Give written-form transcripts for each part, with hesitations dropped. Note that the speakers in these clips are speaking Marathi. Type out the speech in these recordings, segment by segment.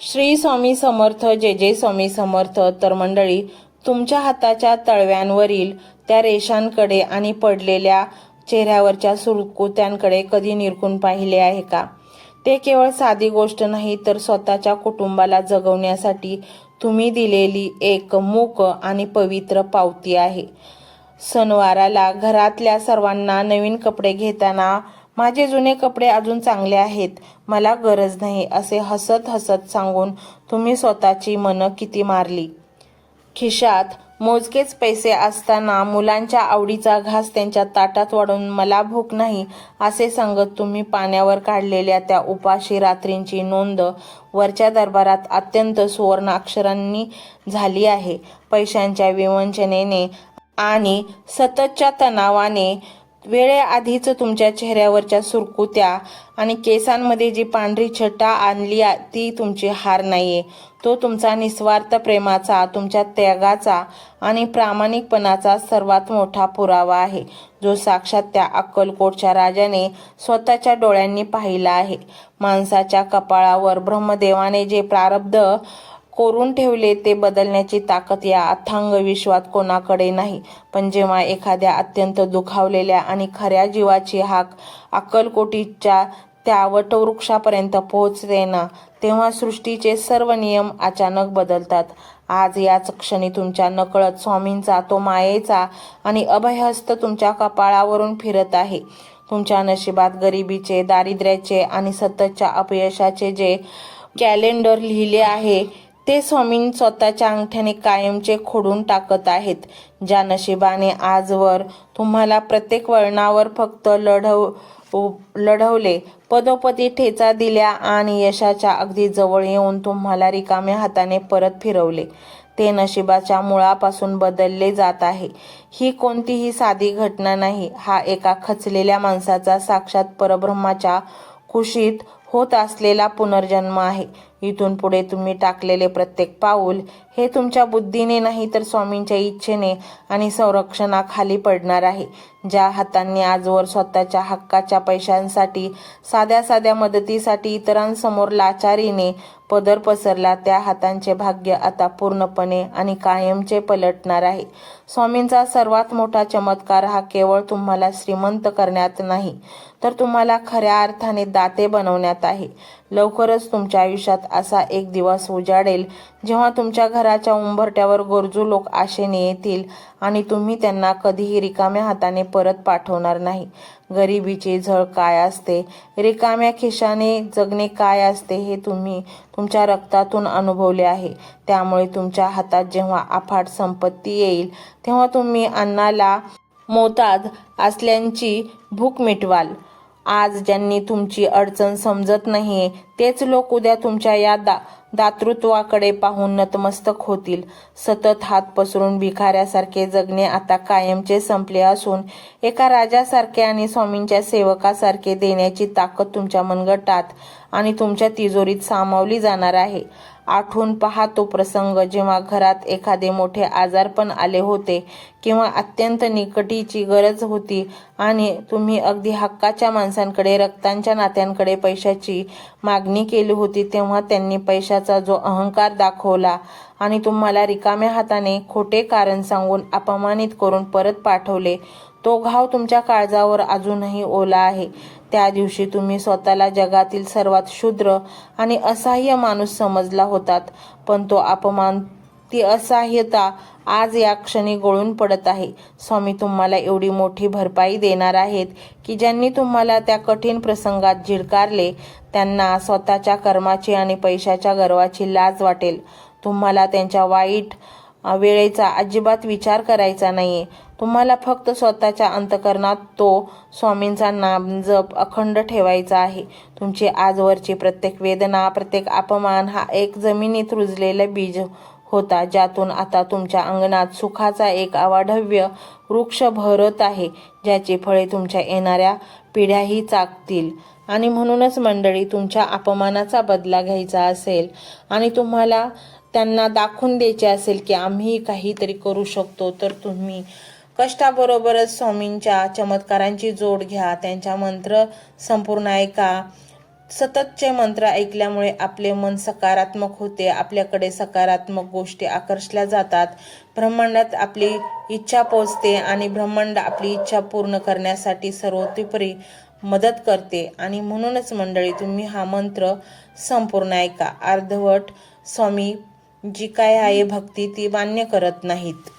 श्री स्वामी समर्थ. जय जय स्वामी समर्थ. तर मंडळी, तुमच्या हाताच्या तळव्यांवरील त्या रेषांकडे आणि पडलेल्या चेहऱ्यावरच्या सुरकुत्यांकडे कधी निरखून पाहिले आहे का? ते केवळ साधी गोष्ट नाही, तर स्वतःच्या कुटुंबाला जगवण्यासाठी तुम्ही दिलेली एक मूक आणि पवित्र पावती आहे. सणवाराला घरातल्या सर्वांना नवीन कपडे घेताना माझे जुने कपडे अजून चांगले आहेत, मला गरज नाही, असे हसत हसत सांगून तुम्ही स्वतःची मनं किती मारली. खिशात मोजकेच पैसे असताना मुलांच्या आवडीचा घास त्यांच्या ताटात वाढून मला भूक नाही असे सांगत तुम्ही पाण्यावर काढलेल्या त्या उपाशी रात्रींची नोंद वरच्या दरबारात अत्यंत सुवर्ण अक्षरांनी झाली आहे. पैशांच्या विवंचनेने आणि सततच्या तणावाने वेळेआधीच तुमच्या चेहऱ्यावरच्या सुरकुत्या आणि केसांमध्ये जी पांढरी छटा आणली ती तुमची हार नाहीये, तो तुमचा निस्वार्थ प्रेमाचा, तुमच्या त्यागाचा आणि प्रामाणिकपणाचा सर्वात मोठा पुरावा आहे, जो साक्षात त्या अक्कलकोटच्या राजाने स्वतःच्या डोळ्यांनी पाहिला आहे. माणसाच्या कपाळावर ब्रह्मदेवाने जे प्रारब्ध कोरून ठेवले ते बदलण्याची ताकद या अथांग विश्वात कोणाकडे नाही. पण जेव्हा एखाद्या अत्यंत दुखावलेल्या आणि खऱ्या जीवाची हाक अक्कलकोटीच्या त्या वटवृक्षापर्यंत पोहोचते ना, तेव्हा सृष्टीचे सर्व नियम अचानक बदलतात. आज याच क्षणी तुमच्या नकळत स्वामींचा तो मायेचा आणि अभयहस्त तुमच्या कपाळावरून फिरत आहे. तुमच्या नशिबात गरिबीचे, दारिद्र्याचे आणि सततच्या अपयशाचे जे कॅलेंडर लिहिले आहे ते स्वामी स्वतःच्या अंगठ्याने कायमचे खोडून टाकत आहेत. ज्या नशिबाने आजवर तुम्हाला प्रत्येक वळणावर फक्त लढवले, पदोपदी ठेचा दिल्या आणि यशाच्या अगदी जवळ येऊन तुम्हाला रिकाम्या हाताने परत फिरवले, ते नशिबाच्या मुळापासून बदलले जात आहे. ही कोणतीही साधी घटना नाही, हा एका खचलेल्या माणसाचा साक्षात परब्रह्माच्या कुशीत होत असलेला पुनर्जन्म आहे. इथून पुढे तुम्ही टाकलेले प्रत्येक पाऊल हे तुमच्या बुद्धीने नाही, तर स्वामींच्या इच्छेने आणि संरक्षणाखाली पडणार आहे. ज्या हातांनी आजवर स्वतःच्या हक्काच्या पैशांसाठी, साध्या साध्या मदतीसाठी इतरांसमोर लाचारीने पदर पसरला, त्या हातांचे भाग्य आता पूर्णपणे आणि कायमचे पलटणार आहे. स्वामींचा सर्वात मोठा चमत्कार हा केवळ तुम्हाला श्रीमंत करण्यात नाही, तर तुम्हाला खऱ्या अर्थाने दाते बनवण्यात आहे. लवकरच तुमच्या आयुष्यात असा एक दिवस उजाडेल जेव्हा तुमच्या घराच्या उंबरठ्यावर गरजू लोक आशेने येतील आणि तुम्ही त्यांना कधीही रिकाम्या हाताने परत पाठवणार नाही. गरिबीची झळ काय असते, रिकाम्या खिशाने जगणे काय असते हे तुम्ही तुमच्या रक्तातून अनुभवले आहे. त्यामुळे तुमच्या हातात जेव्हा अफाट संपत्ती येईल तेव्हा तुम्ही अन्नाला मोताद असल्याची भूक मिटवाल. आज ज्यांनी तुमची अडचण समजत नाहीये तेच लोक उद्या तुमच्या या दातृत्वाकडे पाहून नतमस्तक होतील. सतत हात पसरून भिकाऱ्यासारखे जगणे आता कायमचे संपले असून एका राजासारखे आणि स्वामींच्या सेवकासारखे देण्याची ताकद तुमच्या मनगटात आणि तुमच्या तिजोरीत सामावली जाणार आहे. आठवून पहा तो प्रसंग जेव्हा घरात एखादे मोठे आजारपण आले होते किंवा अत्यंत निकटीची गरज होती आणि तुम्ही अगदी हक्काच्या माणसांकडे, रक्तांच्या नात्यांकडे पैशाची मागणी केली होती, तेव्हा त्यांनी पैशाचा जो अहंकार दाखवला आणि तुम्हाला रिकाम्या हाताने खोटे कारण सांगून अपमानित करून परत पाठवले, तो घाव तुमच्या काळजावर अजूनही ओला आहे. त्या दिवशी तुम्ही स्वतःला जगातील सर्वात क्षुद्र आणि असहाय्य माणूस समजला होतात, पण तो अपमान, ती असहाय्यता आज या क्षणी गळून पडत आहे. स्वामी तुम्हाला एवढी मोठी भरपाई देणार आहेत की ज्यांनी तुम्हाला त्या कठीण प्रसंगात झिडकारले त्यांना स्वतःच्या कर्माची आणि पैशाच्या गर्वाची लाज वाटेल. तुम्हाला त्यांच्या वाईट वेळेचा अजिबात विचार करायचा नाहीये. तुम्हाला फक्त स्वतःच्या अंतःकरणात तो स्वामींचा नामजप अखंड ठेवायचा आहे. तुमची आजवरची प्रत्येक वेदना, प्रत्येक अपमान हा एक जमिनीत रुजलेला बीज होता, ज्यातून आता तुमच्या अंगणात सुखाचा एक अवाढव्य वृक्ष भरत आहे, ज्याची फळे तुमच्या येणाऱ्या पिढ्याही चाकतील. आणि म्हणूनच मंडळी, तुमच्या अपमानाचा बदला घ्यायचा असेल आणि तुम्हाला त्यांना दाखवून द्यायचे असेल की आम्ही काहीतरी करू शकतो, तर तुम्ही कष्टाबरोबरच स्वामींच्या चमत्कारांची जोड घ्या, त्यांच्या मंत्र संपूर्ण ऐका, सततचे मंत्र ऐकल्यामुळे आपले मन सकारात्मक होते, आपल्याकडे सकारात्मक गोष्टी आकर्षल्या जातात, ब्रह्मांडात आपली इच्छा पोचते आणि ब्रह्मांड आपली इच्छा पूर्ण करण्यासाठी सर्वतोपरी मदत करते. आणि म्हणूनच मंडळी, तुम्ही हा मंत्र संपूर्ण ऐका. अर्धवट स्वामी जी काय आहे भक्ती ती मान्य करत नाहीत.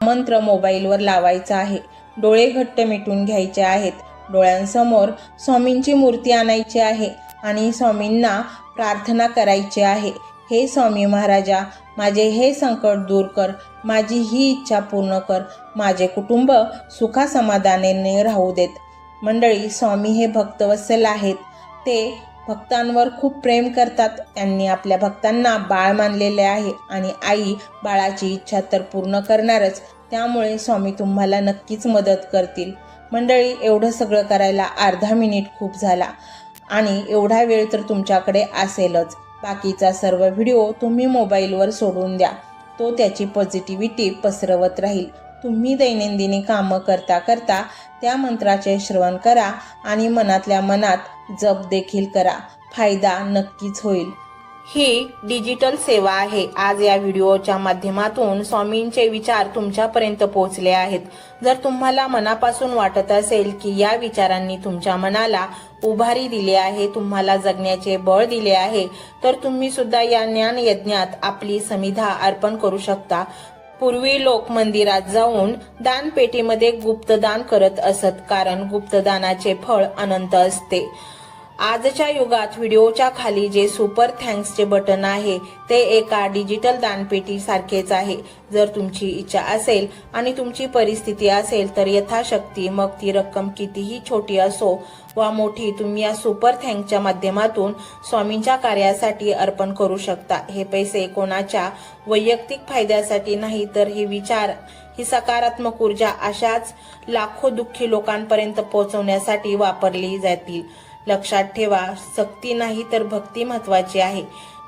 मंत्र मोबाईलवर लावायचा आहे. डोळे घट्ट मिटून घ्यायचे आहेत. डोळ्यांसमोर स्वामींची मूर्ती आणायची आहे आणि स्वामींना प्रार्थना करायची आहे. हे स्वामी महाराजा, माझे हे संकट दूर कर, माझी ही इच्छा पूर्ण कर, माझे कुटुंब सुखासमाधानाने राहू देत. मंडळी, स्वामी हे भक्तवत्सल आहेत. ते भक्तांवर खूप प्रेम करतात. त्यांनी आपल्या भक्तांना बाळ मानलेले आहे आणि आई बाळाची इच्छा तर पूर्ण करणारच. त्यामुळे स्वामी तुम्हाला नक्कीच मदत करतील. मंडळी, एवढं सगळं करायला अर्धा मिनिट खूप झाला आणि एवढा वेळ तर तुमच्याकडे असेलच. बाकीचा सर्व व्हिडिओ तुम्ही मोबाईलवर सोडून द्या. तो त्याची पॉझिटिव्हिटी पसरवत राहील. तुम्ही दैनंदिनी कामं करता करता त्या मंत्राचे श्रवण करा आणि मनातल्या मनात जप देखील करा. फायदा नक्कीच होईल. ही डिजिटल सेवा आहे. आज या व्हिडिओच्या माध्यमातून स्वामींचे विचार तुमच्यापर्यंत पोहोचले आहेत. जर तुम्हाला मनापासून वाटत असेल की या विचारांनी तुमच्या मनाला उभारी दिली आहे, तुम्हाला जगण्याचे बळ दिले आहे, तर तुम्ही सुद्धा या ज्ञान यज्ञात आपली समिधा अर्पण करू शकता. पूर्वी लोक मंदिरात जाऊन दानपेटीमध्ये गुप्तदान करत असत, कारण गुप्तदानाचे फळ अनंत असते. आजच्या युगात व्हिडिओच्या खाली जे सुपर थँक्सचे बटन आहे ते एका डिजिटल दानपेटी सारखेच आहे. जर तुमची इच्छा असेल आणि तुमची परिस्थिती असेल तर यथाशक्ती, मग ती रक्कम कितीही छोटी असो वा मोठी, तुम्ही या सुपर थँक्सच्या माध्यमातून स्वामींच्या कार्यासाठी अर्पण करू शकता. हे पैसे कोणाच्या वैयक्तिक फायद्यासाठी नाही, तर हे विचार, ही सकारात्मक ऊर्जा अशाच लाखो दुःखी लोकांपर्यंत पोहोचवण्यासाठी वापरली जातील. लक्षात ठेवा, सक्ती नाही तर भक्ती महत्वाची आहे.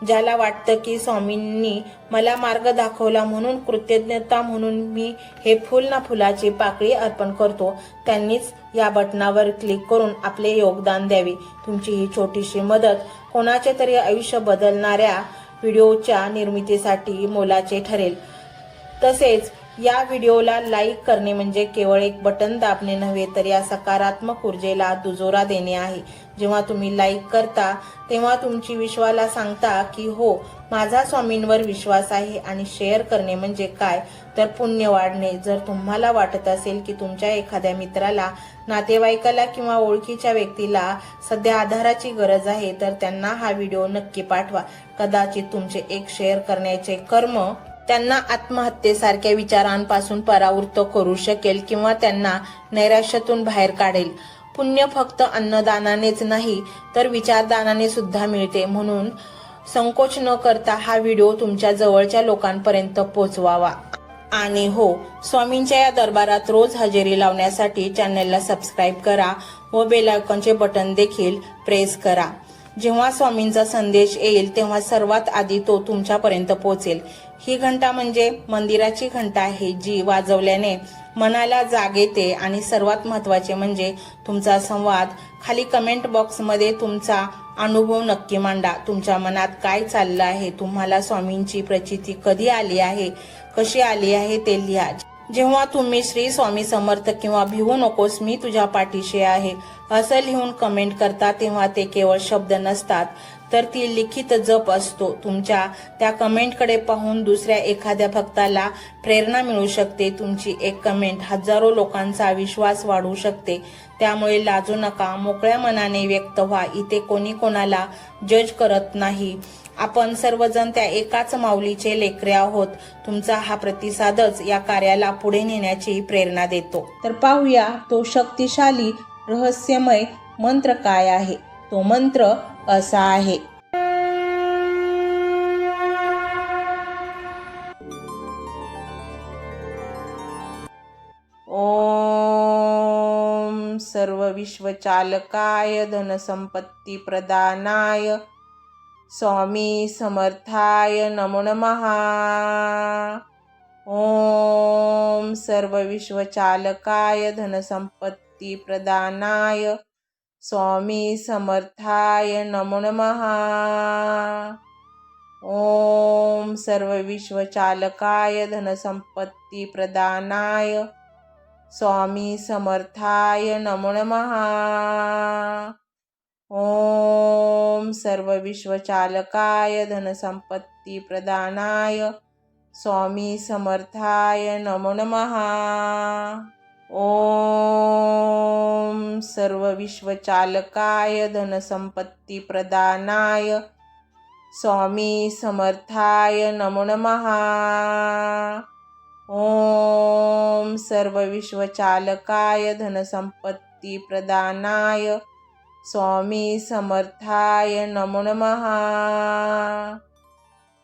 ज्याला वाटतं की स्वामींनी मला मार्ग दाखवला म्हणून कृतज्ञता म्हणून मी हे फुल ना फुलाची पाकळी अर्पण करतो, त्यांनीच या बटनावर क्लिक करून आपले योगदान द्यावे. तुमची ही छोटीशी मदत कोणाचे तरी आयुष्य बदलणाऱ्या व्हिडिओच्या निर्मितीसाठी मोलाचे ठरेल. तसेच या व्हिडिओला लाईक करणे म्हणजे केवळ एक बटन दाबणे नव्हे, तर या सकारात्मक ऊर्जेला दुजोरा देणे आहे. जेव्हा तुम्ही लाईक करता तेव्हा तुमची विश्वाला सांगता की हो, माझा स्वामींवर विश्वास आहे. आणि शेअर करणे म्हणजे काय, तर पुण्य वाढणे. जर तुम्हाला वाटत असेल की तुमच्या एखाद्या मित्राला, नातेवाईकाला किंवा ओळखीच्या व्यक्तीला सध्या आधाराची गरज आहे, तर त्यांना हा व्हिडिओ नक्की पाठवा. कदाचित तुमचे एक शेअर करण्याचे कर्म त्यांना आत्महत्येसारख्या विचारांपासून परावृत्त करू शकेल किंवा त्यांना नैराश्यातून बाहेर काढेल. पुण्य फक्त अन्नदानानेच नाही तर विचारदानाने सुद्धा मिळते. म्हणून संकोच न करता हा व्हिडिओ तुमच्या जवळच्या लोकांपर्यंत पोहोचवावा. आणि हो, स्वामींच्या या दरबारात रोज हजेरी लावण्यासाठी चॅनलला सबस्क्राईब करा व बेल आयकॉनचे बटन देखील प्रेस करा. जेव्हा स्वामींचा संदेश येईल तेव्हा सर्वात आधी तो तुमच्यापर्यंत पोहोचेल. ही घंटा म्हणजे मंदिराची घंटा आहे, जी वाजवल्याने मनाला जाग येते. आणि सर्वात महत्त्वाचे म्हणजे तुमचा संवाद. खाली कमेंट बॉक्समध्ये तुमचा अनुभव नक्की मांडा. तुमच्या मनात काय चाललं आहे, तुम्हाला स्वामींची प्रचिती कधी आली आहे, कशी आली आहे ते लिहा. जेव्हा तुम्ही श्री स्वामी समर्थ किंवा भिवू नकोस मी तुझ्या पाठीशी आहे असं लिहून कमेंट करता, तेव्हा ते केवळ शब्द नसतात, तर ती लिखित जप असतो. तुमच्या त्या कमेंटकडे पाहून दुसऱ्या एखाद्या भक्ताला प्रेरणा मिळू शकते. तुमची एक कमेंट हजारो लोकांचा विश्वास वाढवू शकते. त्यामुळे लाजू नका, मोकळ्या मनाने व्यक्त व्हा. इथे कोणी कोणाला जज करत नाही. आपण सर्वजण त्या एकाच माऊलीचे लेकरे आहोत. तुमचा हा प्रतिसादच या कार्याला पुढे नेण्याची प्रेरणा देतो. तर पाहूया तो शक्तिशाली रहस्यमय मंत्र काय आहे. तो मंत्र असा आहे. ओम सर्व विश्वचालकाय धनसंपत्ती प्रदानाय स्वामी समर्थाय नमो नमः. ओम सर्व विश्वचालकाय धनसंपत्ती प्रदानाय स्वामी समर्थाय नमो नमः। ओम सर्व विश्वचालकाय धनसंपत्ती प्रदानाय स्वामी समर्थाय नमो नमः। ओम सर्व विश्वचालकाय धनसंपत्ती प्रदानाय स्वामी समर्थाय नमो नमः। ओम सर्व विश्वचालकाय धनसंपत्ती प्रदानाय स्वामी समर्थाय नमो नमः। ओम सर्व विश्वचालकाय धनसंपत्ती प्रदानाय स्वामी समर्थाय नमो नमः।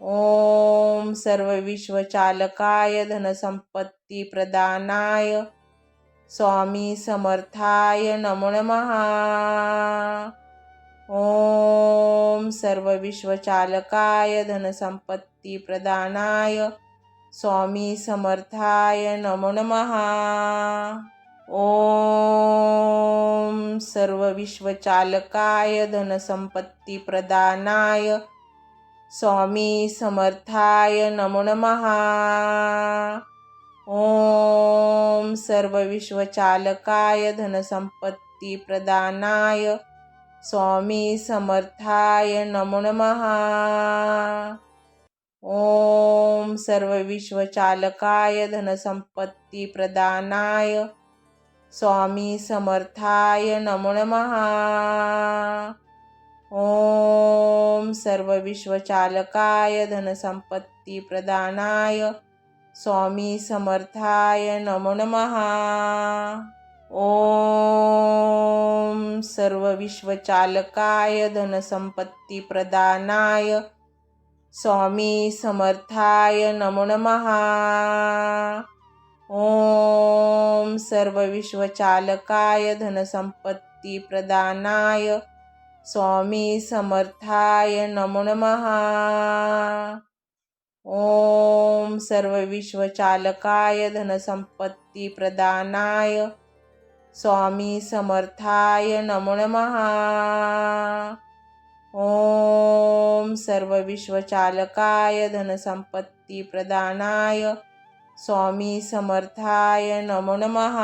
ओम सर्व विश्वचालकाय धनसंपत्ती प्रदानाय स्वामी समर्थाय नमो नमः। ओम सर्व विश्वचालकाय धनसंपत्ती प्रदानाय स्वामी समर्थाय नमो नमः। ओम सर्व विश्वचालकाय धनसंपत्ती प्रदानाय स्वामी समर्थाय नमो नमः। ओम सर्व विश्वचालकाय धनसंपत्ती प्रदानाय स्वामी समर्थाय नमो नमः। ओम सर्व विश्वचालकाय धनसंपत्ती प्रदानाय स्वामी समर्थाय नमो नमः। ओम सर्व विश्वचालकाय धनसंपत्ती प्रदानाय स्वामी समर्थाय नमो नमः। ओम सर्व विश्वचालकाय धनसंपत्ती प्रदानाय स्वामी समर्थाय नमो नमः। ओम सर्व विश्वचालकाय धनसंपत्ती प्रदानाय स्वामी समर्थाय नमो नमः। ओम सर्व विश्वचालकाय धनसंपत्ती प्रदानाय स्वामी समर्थाय नमो नमः। ओम सर्व विश्वचालकाय धनसंपत्ती प्रदानाय स्वामी समर्थाय नमो नमः।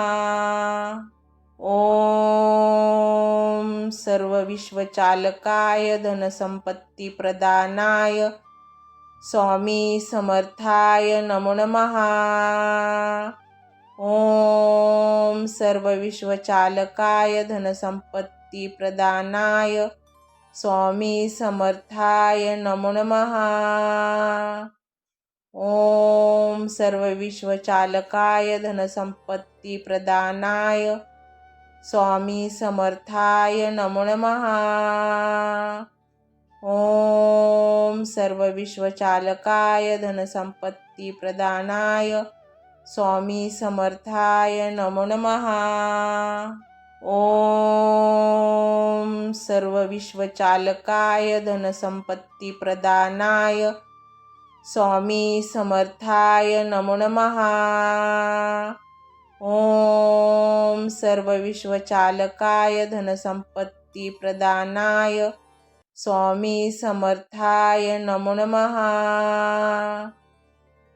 ओम सर्व विश्वचालकाय धनसंपत्ती प्रदानाय स्वामी समर्थाय नमो नमः। ओम सर्व विश्वचालकाय धनसंपत्ती प्रदानाय स्वामी समर्थाय नमो नमः। ओम सर्व विश्वचालकाय धनसंपत्ती प्रदानाय स्वामी समर्थाय नमो नमः। ओम सर्व विश्वचालकाय धनसंपत्ती प्रदानाय स्वामी समर्थाय नमो नमः। ओम सर्व विश्वचालकाय धनसंपत्ती प्रदानाय स्वामी समर्थाय नमो नमः। ओम सर्व विश्वचालकाय धनसंपत्ती प्रदानाय स्वामी समर्थाय नमो नमः।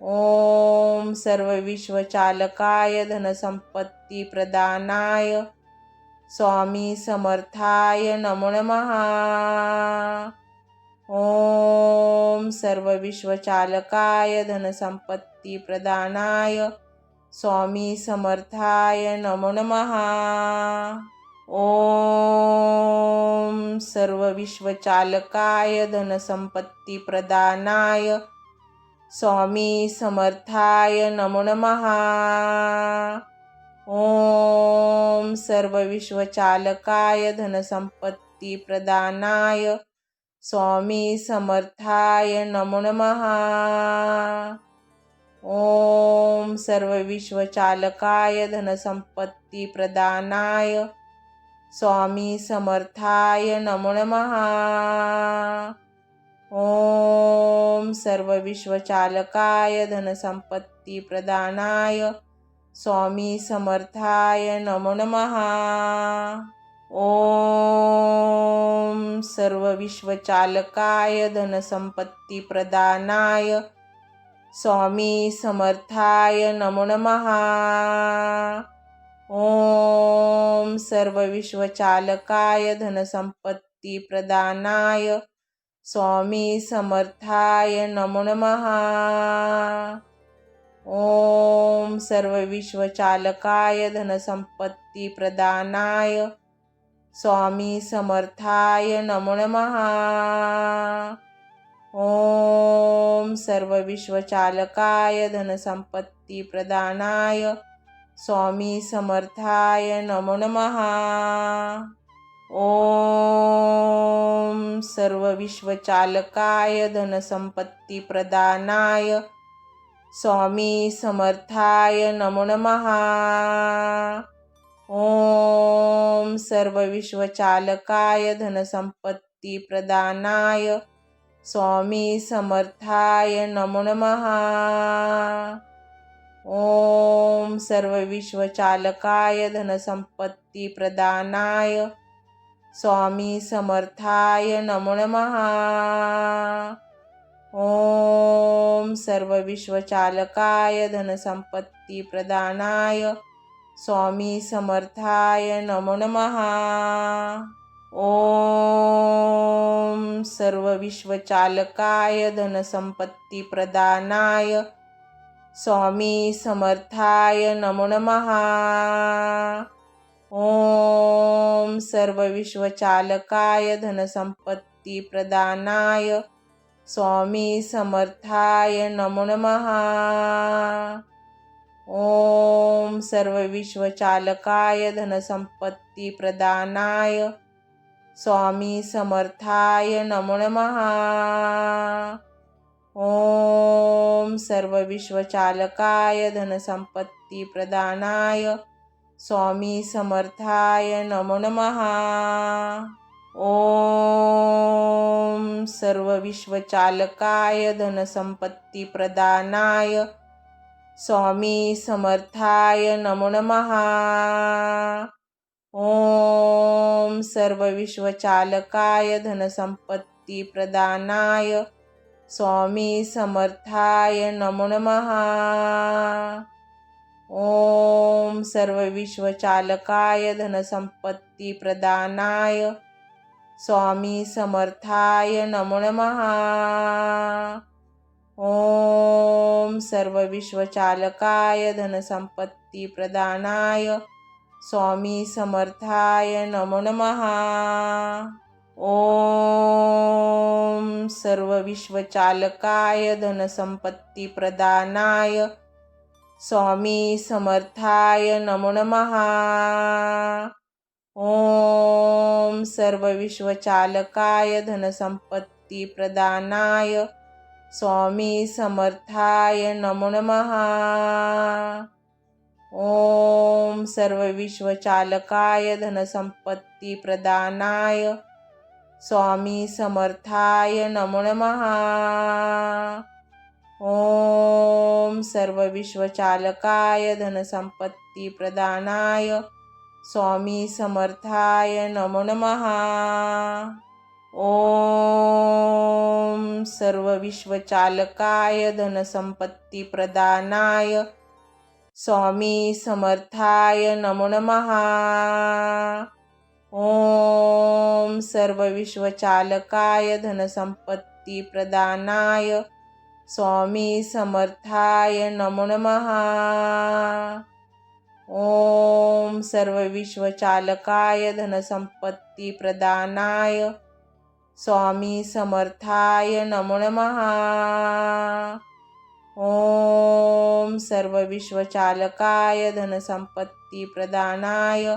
ओम सर्व विश्वचालकाय धनसंपत्ती प्रदानाय स्वामी समर्थाय नमो नमः। ओम सर्व विश्वचालकाय धनसंपत्ती प्रदानाय स्वामी समर्थाय नमो नमः। ओम सर्व विश्वचालकाय धनसंपत्ती प्रदानाय स्वामी समर्थाय नमो नमः। ओम सर्व विश्वचालकाय धनसंपत्ती प्रदानाय स्वामी समर्थाय नमो नमः। ओम सर्व विश्वचालकाय धनसंपत्ती प्रदानाय स्वामी समर्थाय नमो नमः। ओम सर्व विश्वचालकाय धनसंपत्ती प्रदानाय स्वामी समर्थाय नमो नमः। ओम सर्व विश्वचालकाय धनसंपत्ती प्रदानाय स्वामी समर्थाय नमो नमः। ओम सर्व विश्वचालकाय धनसंपत्ती प्रदानाय स्वामी समर्थाय नमो नमः। ओम सर्व विश्वचालकाय धनसंपत्ती प्रदानाय स्वामी समर्थाय नमो नमः। ओम सर्व विश्वचालकाय धनसंपत्ती प्रदानाय स्वामी समर्थाय नमो नमः। ओम सर्व विश्वचालकाय धनसंपत्ती प्रदानाय स्वामी समर्थाय नमो नमः। ओम सर्व विश्वचालकाय धनसंपत्ती प्रदानाय स्वामी समर्थाय नमो नमः। ओम सर्व विश्वचालकाय धनसंपत्ती प्रदानाय स्वामी समर्थाय नमो नमः। ओम सर्व विश्वचालकाय धनसंपत्ती प्रदानाय स्वामी समर्थाय नमो नमः। ओम सर्व विश्वचालकाय धनसंपत्ती प्रदानाय स्वामी समर्थाय नमो नमः। ओम सर्व विश्वचालकाय धनसंपत्ती प्रदानाय स्वामी समर्थाय नमो नमः। ओम सर्व विश्वचालकाय धनसंपत्ती प्रदानाय स्वामी समर्थाय नमो नमः। ओम सर्व विश्वचालकाय धनसंपत्ती प्रदानाय स्वामी समर्थाय नमो नमः। ओम सर्व विश्वचालकाय धनसंपत्ती प्रदानाय स्वामी समर्थाय नमो नमः। ओम सर्व विश्वचालकाय धनसंपत्ती प्रदानाय स्वामी समर्थाय नमो नमः। ओम सर्व विश्वचालकाय धनसंपत्ती प्रदानाय स्वामी समर्थाय नमो नमः। ओम सर्व विश्वचालकाय धनसंपत्ती प्रदानाय स्वामी समर्थाय नमो नमः। ओम सर्व विश्वचालकाय धनसंपत्ती प्रदानाय स्वामी समर्थाय नमो नमः। ओम सर्व विश्वचालकाय धनसंपत्ती प्रदानाय स्वामी समर्थाय नमो नमः। ओम सर्व विश्वचालकाय धनसंपत्ती प्रदानाय स्वामी समर्थाय नमो नमः। ओम सर्व विश्वचालकाय धनसंपत्ती प्रदानाय स्वामी समर्थाय नमो नमः। ओम सर्व विश्वचालकाय धनसंपत्ती प्रदानाय स्वामी समर्थाय नमो नमः। ओम सर्व विश्वचालकाय धनसंपत्ती प्रदानाय स्वामी समर्थाय नमो नमः। ओम सर्व विश्वचालकाय धनसंपत्ती प्रदानाय स्वामी समर्थाय नमो नमः। ओम सर्व विश्वचालकाय धनसंपत्ती प्रदानाय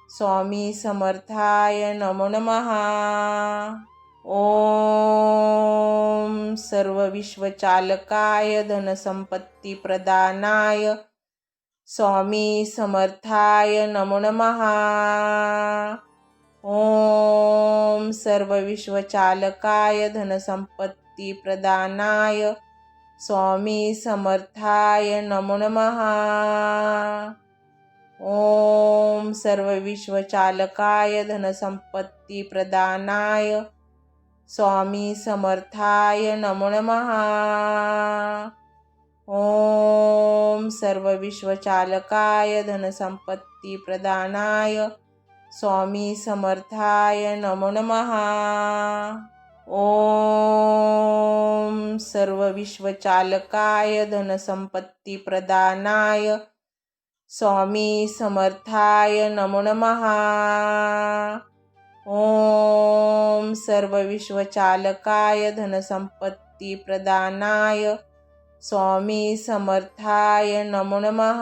स्वामी समर्थाय नमो नमः। ओम सर्व विश्वचालकाय धनसंपत्ती प्रदानाय स्वामी समर्थाय नमो नमः। ओम सर्व विश्वचालकाय धनसंपत्ती प्रदानाय स्वामी समर्थाय नमो नमः। ओम सर्वविश्वचालकाय धनसंपत्तिप्रदानाय स्वामी समर्थाय नमो नमः। ओम सर्वविश्वचालकाय धनसंपत्तिप्रदानाय स्वामी समर्थाय नमो नमः। ओम सर्वविश्वचालकाय धनसंपत्तिप्रदानाय स्वामी समर्थाय नमो नमः। ओम सर्वविश्वचालकाय धनसंपत्तिप्रदानाय स्वामी समर्थाय नमो नमः।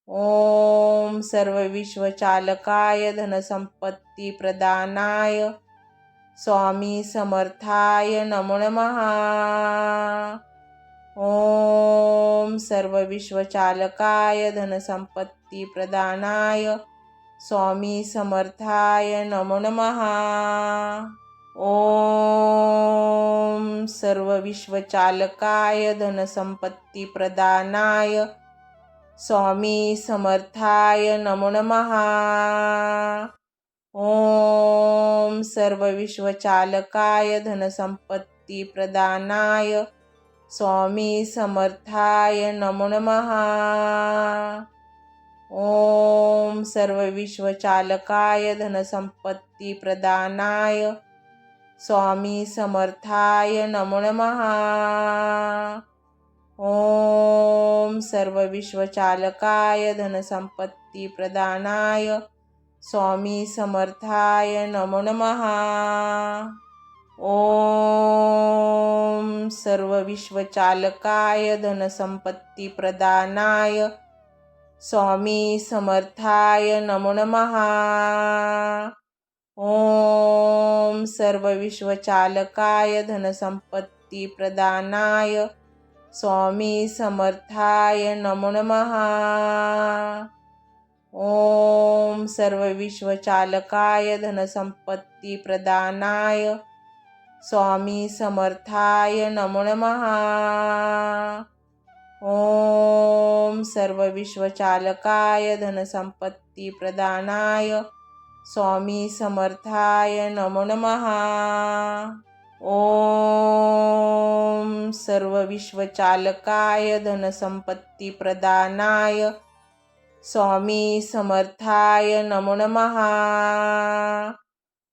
ओम सर्वविश्वचालकाय धनसंपत्तिप्रदानाय स्वामी समर्थाय नमो नमः। ओम सर्वविश्वचालकाय धनसंपत्तिप्रदानाय स्वामी समर्थाय नमो नमः। ओम सर्वविश्वचालकाय धनसंपत्तिप्रदानाय स्वामी समर्थाय नमो नमः। ओम सर्वविश्वचालकाय धनसंपत्तिप्रदानाय स्वामी समर्थाय नमो नमः। ओम सर्वविश्वचालकाय धनसंपत्तिप्रदानाय स्वामी समर्थाय नमो नमः। ओम सर्वविश्वचालकाय धनसंपत्तिप्रदानाय स्वामी समर्थाय नमो नमः। ओम सर्वविश्वचालकाय धनसंपत्तिप्रदानाय स्वामी समर्थाय नमो नमः। ओम सर्वविश्वचालकाय धनसंपत्तिप्रदानाय स्वामी समर्थाय नमो नमः। ओम सर्वविश्वचालकाय धनसंपत्तिप्रदानाय स्वामी समर्थाय नमो नमः। ओम सर्वविश्वचालकाय धनसंपत्तिप्रदानाय स्वामी समर्थाय नमो नमः। ओम सर्वविश्वचालकाय धनसंपत्तिप्रदानाय स्वामी समर्थाय नमो नमः।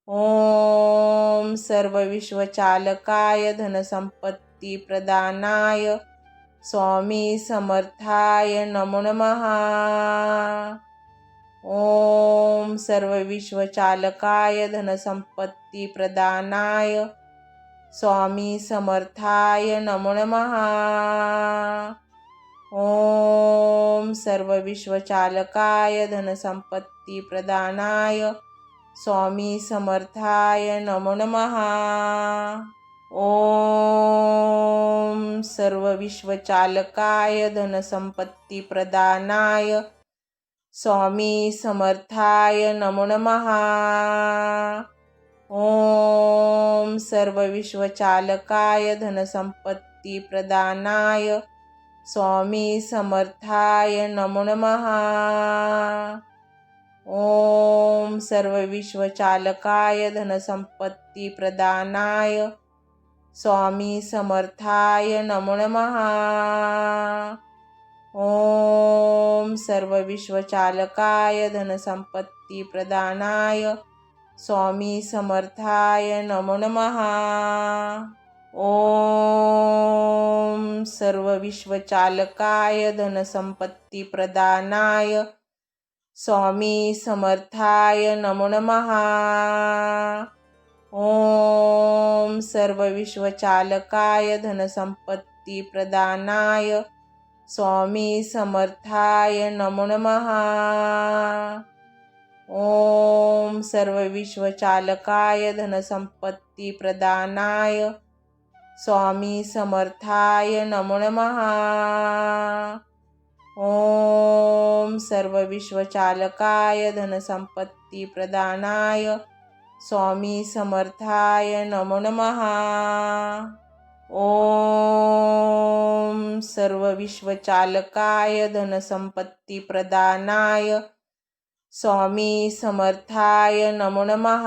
ओम सर्वविश्वचालकाय धनसंपत्तिप्रदानाय स्वामी समर्थाय नमो नमः। ओम सर्वविश्वचालकाय धनसंपत्तिप्रदानाय स्वामी समर्थाय नमो नमः। ओम सर्वविश्वचालकाय धनसंपत्तिप्रदानाय स्वामी समर्थाय नमो नमः। ओम सर्वविश्वचालकाय धनसंपत्तिप्रदानाय स्वामी समर्थाय नमो नमः। ओम सर्वविश्वचालकाय धनसंपत्तिप्रदानाय स्वामी समर्थाय नमो नमः। ओम सर्वविश्वचालकाय धनसंपत्तिप्रदानाय स्वामी समर्थाय नमो नमः। ओम सर्वविश्वचालकाय धनसंपत्तिप्रदानाय स्वामी समर्थाय नमो नमः। ओम सर्वविश्वचालकाय धनसंपत्तिप्रदानाय स्वामी समर्थाय नमो नमः। ओम सर्वविश्वचालकाय धनसंपत्तिप्रदानाय स्वामी समर्थाय नमो नमः। ओम सर्वविश्वचालकाय धनसंपत्तिप्रदानाय स्वामी समर्थाय नमो नमः। ओम सर्वविश्वचालकाय धनसंपत्तिप्रदानाय स्वामी समर्थाय नमो नमः। ओम सर्व विश्वचालकाय धनसंपत्ती प्रदानाय स्वामी समर्थाय नमो नमः।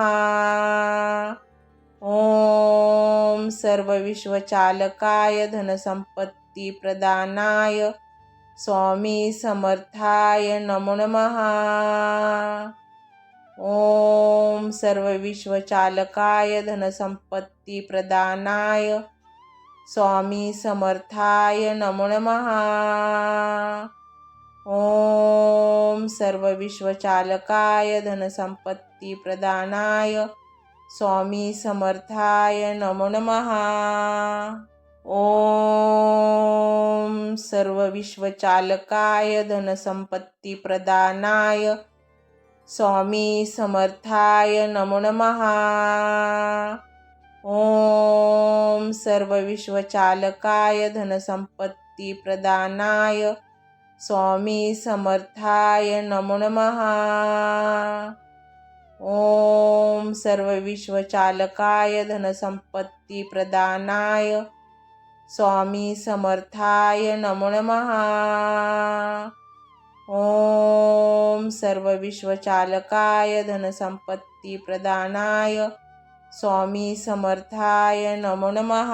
ओम सर्व विश्वचालकाय धनसंपत्ती प्रदानाय स्वामी समर्थाय नमो नमः। ओम सर्व विश्वचालकाय धनसंपत्ती प्रदानाय स्वामी समर्थाय नमो नमः। ओम सर्व विश्वचालकाय धनसंपत्ती प्रदानाय स्वामी समर्थाय नमो नमः। ओम सर्व विश्वचालकाय धनसंपत्ती प्रदानाय स्वामी समर्थाय नमो नमः। ओम सर्व विश्वचालकाय धनसंपत्ती प्रदानाय स्वामी समर्थाय नमो नमः। ओम सर्व विश्वचालकाय धनसंपत्ती प्रदानाय स्वामी समर्थाय नमो नमः। ओम सर्व विश्वचालकाय धनसंपत्ती प्रदानाय स्वामी समर्थाय नमो नमः।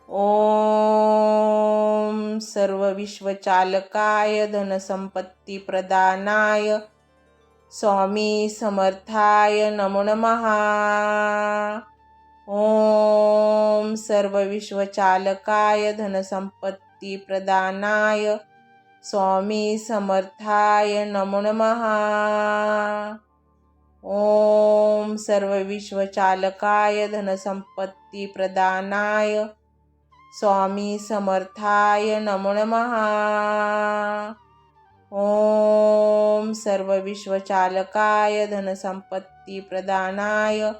ओम सर्व विश्वचालकाय धनसंपत्ती प्रदानाय स्वामी समर्थाय नमो नमः। ओम सर्व विश्वचालकाय धनसंपत्ती प्रदानाय स्वामी समर्थाय नमो नमः। ओम सर्व विश्वचालकाय धनसंपत्ती प्रदानाय स्वामी समर्थाय नमो नमः। ओम सर्व विश्वचालकाय धनसंपत्ती प्रदानाय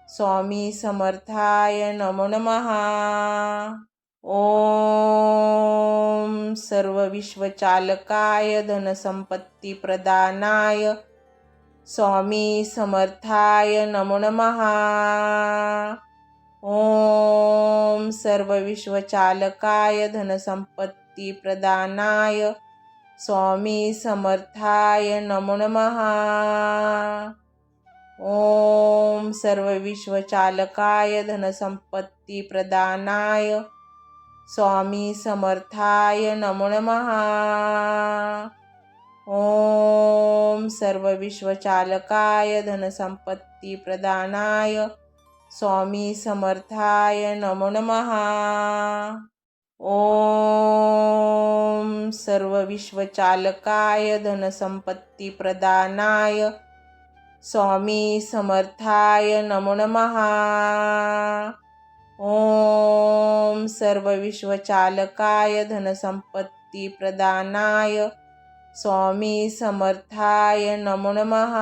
स्वामी समर्थाय नमो नमः। ओम सर्व विश्वचालकाय धनसंपत्ती प्रदानाय स्वामी समर्थाय नमो नमः। ओम सर्व विश्वचालकाय धनसंपत्ती प्रदानाय स्वामी समर्थाय नमो नमः। ओम सर्व विश्वचालकाय धनसंपत्ती प्रदानाय स्वामी समर्थाय नमो नमः। ओम सर्व विश्वचालकाय धनसंपत्ती प्रदानाय स्वामी समर्थाय नमो नमः। ओम सर्व विश्वचालकाय धनसंपत्ती प्रदानाय स्वामी समर्थाय नमो नमः। ओम सर्व विश्वचालकाय धनसंपत्ती प्रदानाय स्वामी समर्थाय नमो नमः।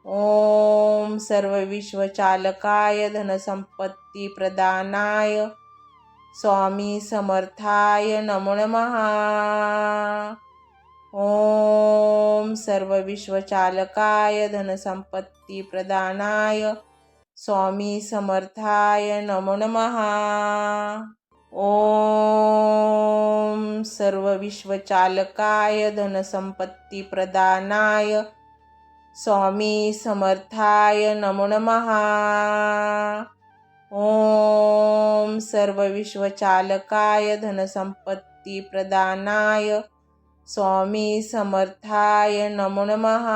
ओम सर्व विश्वचालकाय धनसंपत्ती प्रदानाय स्वामी समर्थाय नमो नमः। ओम सर्व विश्वचालकाय धनसंपत्ती प्रदानाय स्वामी समर्थाय नमो नमः। ओम सर्व विश्वचालकाय धनसंपत्ती प्रदानाय स्वामी समर्थाय नमो नमः। ओम सर्व विश्वचालकाय धनसंपत्ती प्रदानाय स्वामी समर्थाय नमो नमः।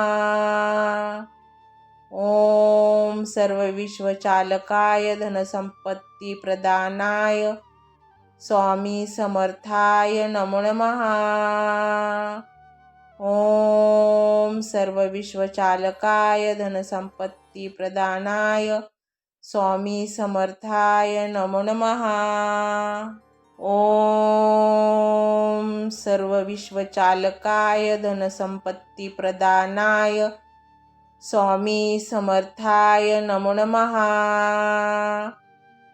ओम सर्व विश्वचालकाय धनसंपत्ती प्रदानाय स्वामी समर्थाय नमो नमः। ओम सर्व विश्वचालकाय धनसंपत्ती प्रदानाय स्वामी समर्थाय नमो नमः। ओम सर्व विश्वचालकाय धनसंपत्ती प्रदानाय स्वामी समर्थाय नमो नमः।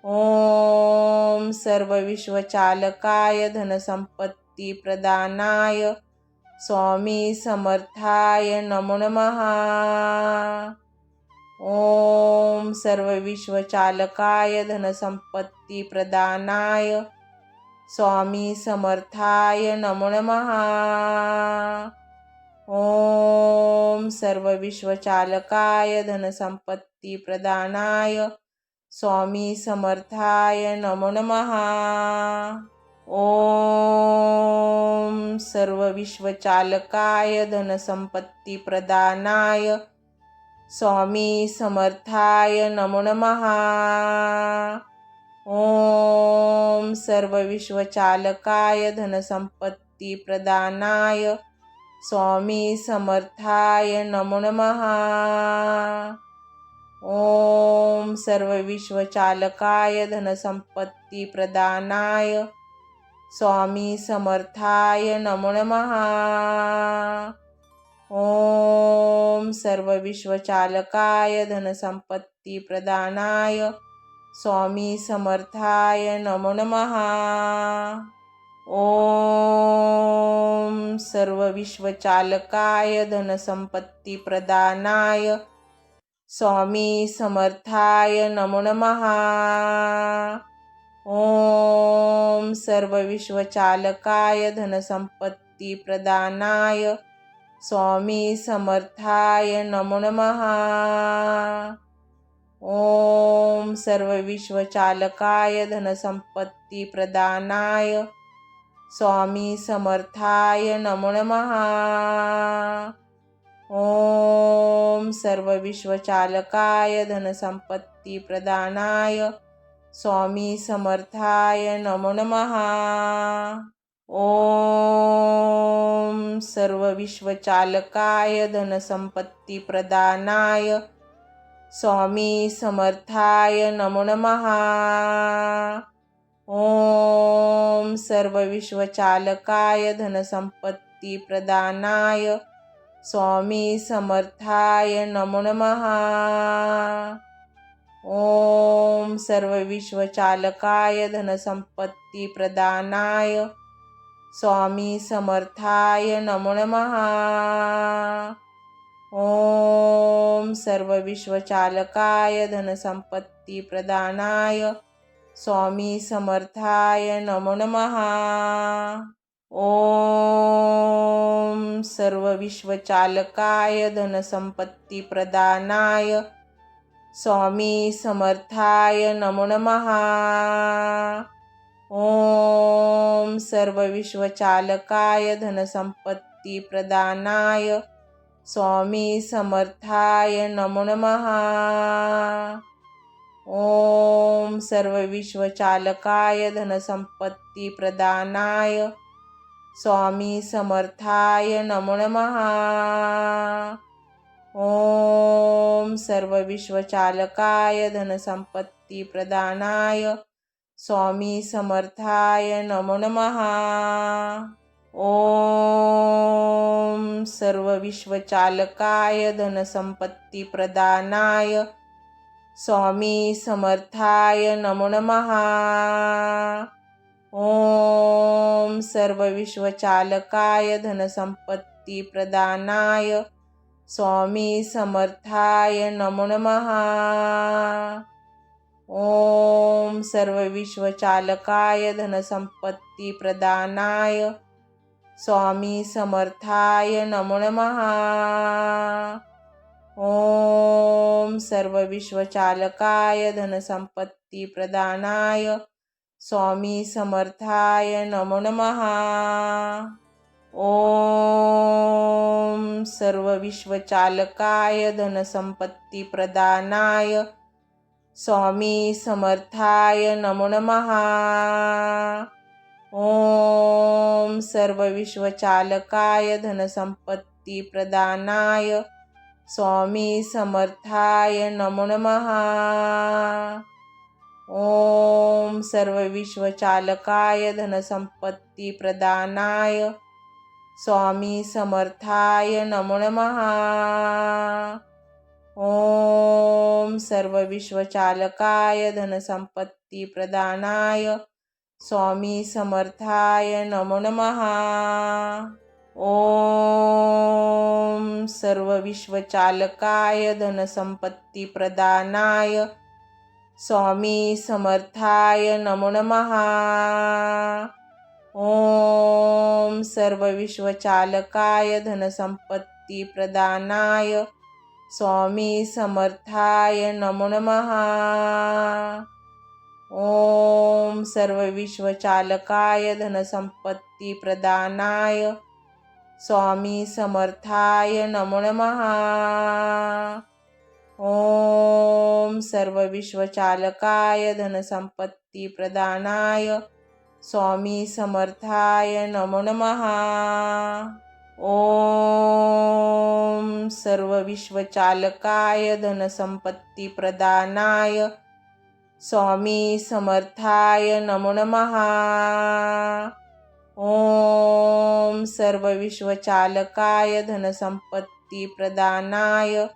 ओम सर्व विश्वचालकाय धनसंपत्ती प्रदानाय स्वामी समर्थाय नमो नमः। ओम सर्वविश्वचालकाय धनसंपत्तिप्रदानाय स्वामी समर्थाय नमो नमः। ओम सर्वविश्वचालकाय धनसंपत्तिप्रदानाय स्वामी समर्थाय नमो नमः। ओम सर्वविश्वचालकाय धनसंपत्तिप्रदानाय स्वामी समर्थाय नमो नमः। ओम सर्वविश्वचालकाय धनसंपत्तिप्रदानाय स्वामी समर्थाय नमो नमः। ओम सर्वविश्वचालकाय धनसंपत्तिप्रदानाय स्वामी समर्थाय नमो नमः। ओम सर्वविश्वचालकाय धनसंपत्तिप्रदानाय स्वामी समर्थाय नमो नमः। ओम सर्वविश्वचालकाय धनसंपत्तिप्रदानाय स्वामी समर्थाय नमो नमः। ओम सर्वविश्वचालकाय धनसंपत्तिप्रदानाय स्वामी समर्थाय नमो नमः। ओम सर्वविश्वचालकाय धनसंपत्तिप्रदानाय स्वामी समर्थाय नमो नमः। ओम सर्वविश्वचालकाय धनसंपत्तिप्रदानाय स्वामी समर्थाय नमो नमः। ओम सर्वविश्वचालकाय धनसंपत्तिप्रदानाय स्वामी समर्थाय नमो नमः। ओम सर्वविश्वचालकाय धनसंपत्तिप्रदानाय स्वामी समर्थाय नमो नमः। ओम सर्वविश्वचालकाय धनसंपत्तिप्रदानाय स्वामी समर्थाय नमो नमः। ओम सर्वविश्वचालकाय धनसंपत्तिप्रदानाय स्वामी समर्थाय नमो नमः। ओम सर्वविश्वचालकाय धनसंपत्तिप्रदानाय स्वामी समर्थाय नमो नमः। ओम सर्वविश्वचालकाय धनसंपत्तिप्रदानाय स्वामी समर्थाय नमो नमः। ओम सर्वविश्वचालकाय धनसंपत्तिप्रदानाय स्वामी समर्थाय नमो नमः। ओम सर्वविश्वचालकाय धनसंपत्तिप्रदानाय स्वामी समर्थाय नमो नमः। ओम सर्वविश्वचालकाय धनसंपत्तिप्रदानाय स्वामी समर्थाय नमो नमः। ओम सर्वविश्वचालकाय धनसंपत्तिप्रदानाय स्वामी समर्थाय नमो नमः। ओम सर्वविश्वचालकाय धनसंपत्तिप्रदानाय स्वामी समर्थाय नमो नमः। ओम सर्वविश्वचालकाय धनसंपत्तिप्रदानाय स्वामी समर्थाय नमो नमः। ओम सर्वविश्वचालकाय धनसंपत्तिप्रदानाय स्वामी समर्थाय नमो नमः। ओम सर्वविश्वचालकाय धनसंपत्तिप्रदानाय स्वामी समर्थाय नमो नमः। ओम सर्वविश्वचालकाय धनसंपत्तिप्रदानाय स्वामी समर्थाय नमो नमः। ओम सर्वविश्वचालकाय धनसंपत्तिप्रदानाय स्वामी समर्थाय नमो नमः। ओम सर्वविश्वचालकाय धनसंपत्तिप्रदानाय स्वामी समर्थाय नमो नमः। ओम सर्वविश्वचालकाय धनसंपत्तिप्रदानाय स्वामी समर्थाय नमो नमः। ओम सर्वविश्वचालकाय धनसंपत्तिप्रदानाय स्वामी समर्थाय नमो नमः। ओम सर्वविश्वचालकाय धनसंपत्तिप्रदानाय स्वामी समर्थाय नमो नमः। ओम सर्वविश्वचालकाय धनसंपत्तिप्रदानाय स्वामी समर्थाय नमो नमः। ओम सर्वविश्वचालकाय धनसंपत्तिप्रदानाय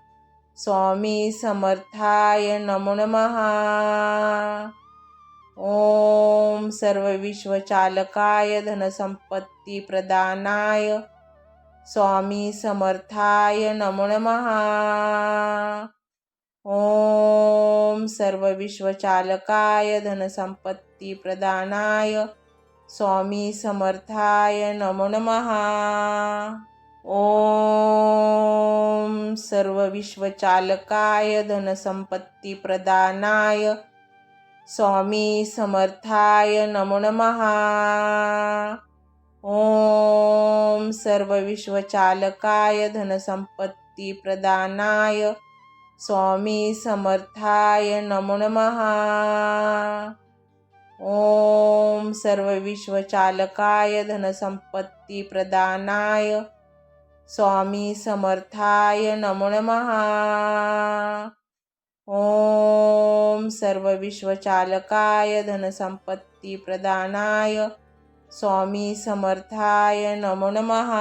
स्वामी समर्थाय नमो नमः। ओम सर्वविश्वचालकाय धनसंपत्तिप्रदानाय स्वामी समर्थाय नमो नमः। ओम सर्वविश्वचालकाय धनसंपत्तिप्रदानाय स्वामी समर्थाय नमो नमः। ओम सर्वविश्वचालकाय धनसंपत्तिप्रदानाय स्वामी समर्थाय नमो नमः। ओम सर्वविश्वचालकाय धनसंपत्तिप्रदानाय स्वामी समर्थाय नमो नमः। ओम सर्वविश्वचालकाय धनसंपत्तिप्रदानाय स्वामी समर्थाय नमो नमः। ओम सर्वविश्वचालकाय धनसंपत्तिप्रदानाय स्वामी समर्थाय नमो नमः।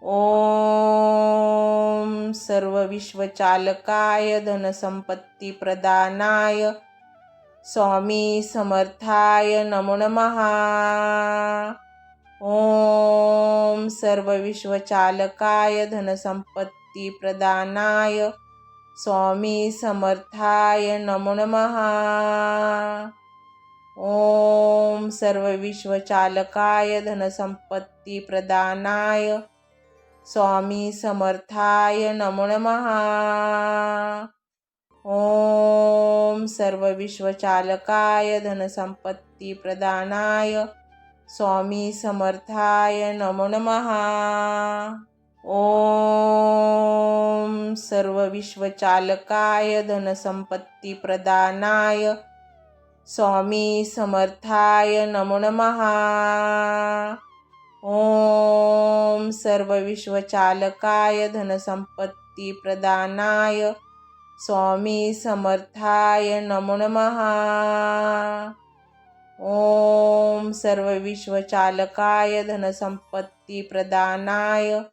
ओम सर्वविश्वचालकाय धनसंपत्तिप्रदानाय स्वामी समर्थाय नमो नमः। ओम सर्वविश्वचालकाय धनसंपत्तिप्रदानाय स्वामी समर्थाय नमो नमः। ओम सर्वविश्वचालकाय धनसंपत्तिप्रदानाय स्वामी समर्थाय नमो नमः। ओम सर्वविश्वचालकाय धनसंपत्तिप्रदानाय स्वामी समर्थाय नमो नमः। ओम सर्वविश्वचालकाय धनसंपत्तिप्रदानाय स्वामी समर्थाय नमो नमः। ओम सर्वविश्वचालकाय धनसंपत्तिप्रदानाय स्वामी समर्थाय नमो नमः। ओम सर्वविश्वचालकाय धनसंपत्तिप्रदानाय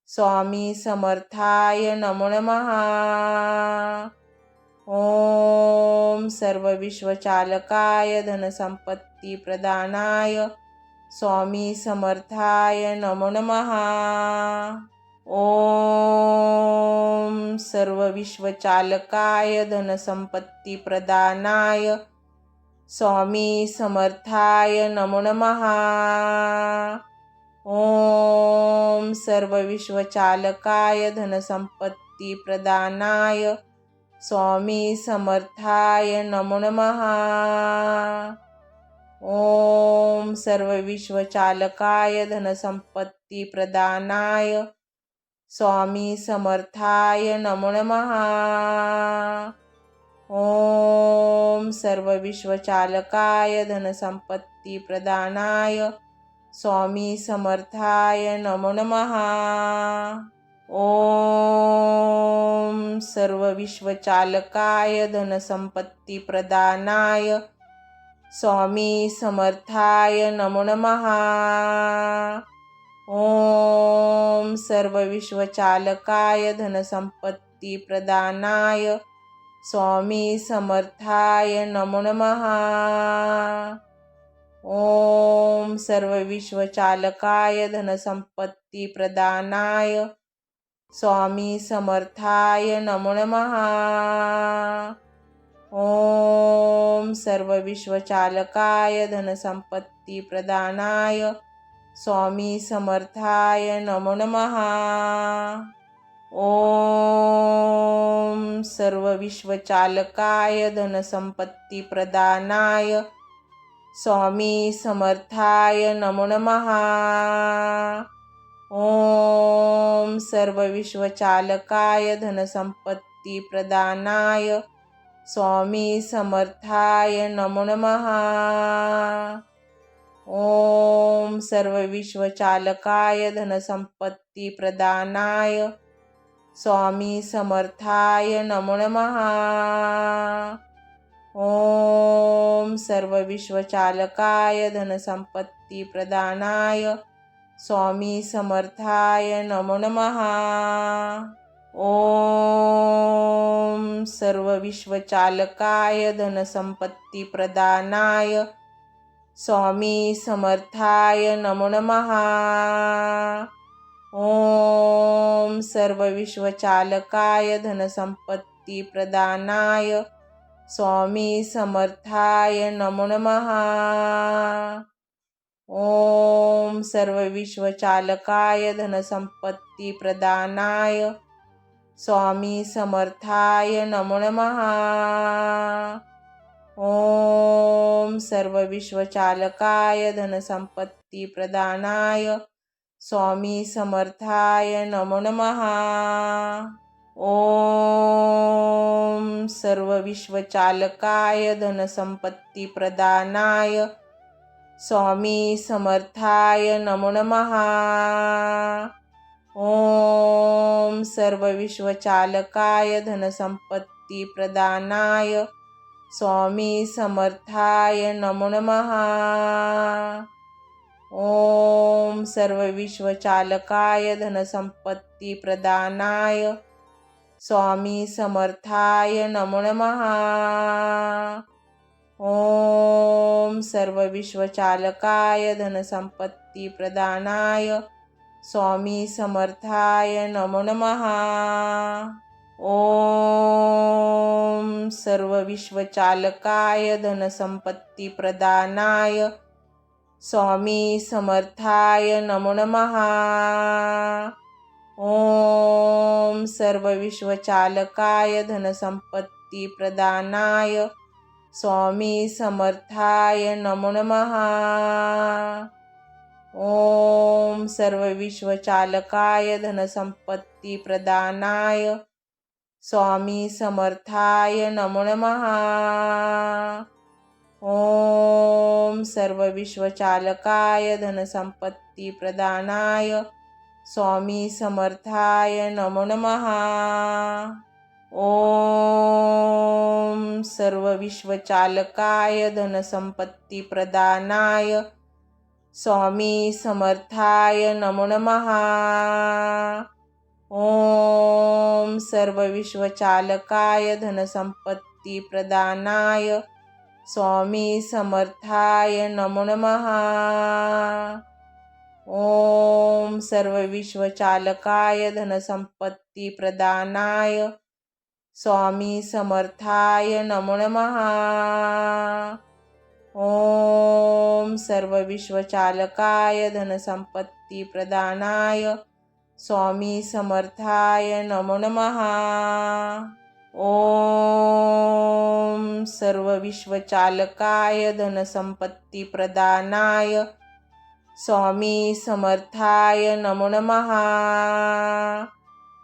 स्वामी समर्थाय नमो नमः। ओम सर्वविश्वचालकाय धनसंपत्तिप्रदानाय स्वामी समर्थाय नमो नमः। ओम सर्वविश्वचालकाय धनसंपत्तिप्रदानाय स्वामी समर्थाय नमो नमः। ओम सर्वविश्वचालकाय धनसंपत्तिप्रदानाय स्वामी समर्थाय नमो नमः। ओम सर्वविश्वचालकाय धनसंपत्तिप्रदानाय स्वामी समर्थाय नमो नमः। ओम सर्वविश्वचालकाय धनसंपत्तिप्रदानाय स्वामी समर्थाय नमो नमः। ओम सर्वविश्वचालकाय धनसंपत्तिप्रदानाय स्वामी समर्थाय नमो नमः। ओम सर्वविश्वचालकाय धनसंपत्तिप्रदानाय स्वामी समर्थाय नमो नमः। ओम सर्वविश्वचालकाय धनसंपत्तिप्रदानाय स्वामी समर्थाय नमो नमः। ओम सर्व विश्वचालकाय धनसंपत्ती प्रदानाय स्वामी समर्थाय नमो नमः। ओम सर्व विश्वचालकाय धनसंपत्ती प्रदानाय स्वामी समर्थाय नमो नमः। ओम सर्व विश्वचालकाय धनसंपत्ती प्रदानाय स्वामी समर्थाय नमो नमः। ओम सर्व विश्वचालकाय धनसंपत्ती प्रदानाय स्वामी समर्थाय नमो नमः। ओम सर्व विश्वचालकाय धनसंपत्ती प्रदानाय स्वामी समर्थाय नमो नमः। ओम सर्व विश्वचालकाय धनसंपत्ती प्रदानाय स्वामी समर्थाय नमो नमः। ओम सर्व विश्वचालकाय धनसंपत्ती प्रदानाय स्वामी समर्थाय नमो नमः। ओम सर्व विश्वचालकाय धनसंपत्ती प्रदानाय स्वामी समर्थाय नमो नमः। ओम सर्व विश्वचालकाय धनसंपत्ती प्रदानाय स्वामी समर्थाय नमो नमः। ओम सर्व विश्वचालकाय धनसंपत्ती प्रदानाय स्वामी समर्थाय नमो नमः। ओम सर्व विश्वचालकाय धनसंपत्ती प्रदानाय स्वामी समर्थाय नमो नमः। ओम सर्व विश्वचालकाय धनसंपत्ती प्रदानाय स्वामी समर्थाय नमो नमः। ओम सर्व विश्वचालकाय धनसंपत्ती प्रदानाय स्वामी समर्थाय नमो नमः। ओम सर्व विश्वचालकाय धनसंपत्ती प्रदानाय स्वामी समर्थाय नमो नमः। ओम सर्व विश्वचालकाय धनसंपत्ती प्रदानाय स्वामी समर्थाय नमो नमः। ओम सर्व विश्वचालकाय धनसंपत्ती प्रदानाय स्वामी समर्थाय नमो नमः। ओम सर्व विश्वचालकाय धनसंपत्ती प्रदानाय स्वामी समर्थाय नमो नमः। ओम सर्व विश्वचालकाय धनसंपत्ती प्रदानाय स्वामी समर्थाय नमो नमः। ओम सर्व विश्वचालकाय धनसंपत्ती प्रदानाय स्वामी समर्थाय नमो नमः। ओम सर्व विश्वचालकाय धनसंपत्ती प्रदानाय स्वामी समर्थाय नमो नमः। ओम सर्व विश्वचालकाय धनसंपत्ती प्रदानाय स्वामी समर्थाय नमो नमः। ओम सर्व विश्वचालकाय धनसंपत्ती प्रदानाय स्वामी समर्थाय नमो नमः।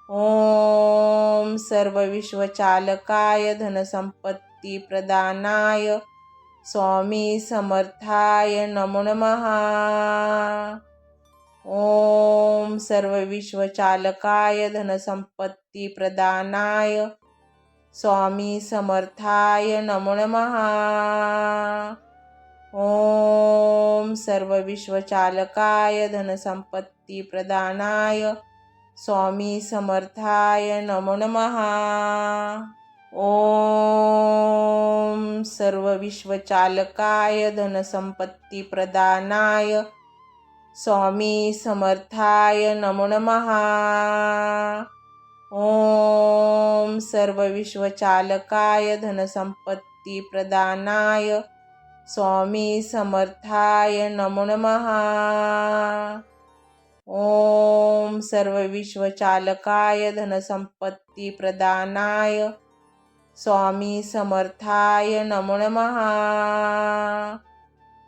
ओम सर्व विश्वचालकाय धनसंपत्ती प्रदानाय स्वामी समर्थाय नमो नमः। ओम सर्व विश्वचालकाय धनसंपत्ती प्रदानाय स्वामी समर्थाय नमो नमः। ओम सर्व विश्वचालकाय धनसंपत्ती प्रदानाय स्वामी समर्थाय नमो नमः। ओम सर्व विश्वचालकाय धनसंपत्ती प्रदानाय स्वामी समर्थाय नमो नमः। ओम सर्व विश्वचालकाय धनसंपत्ती प्रदानाय स्वामी समर्थाय नमो नमः। ओम सर्व विश्वचालकाय धनसंपत्ती प्रदानाय स्वामी समर्थाय नमो नमः।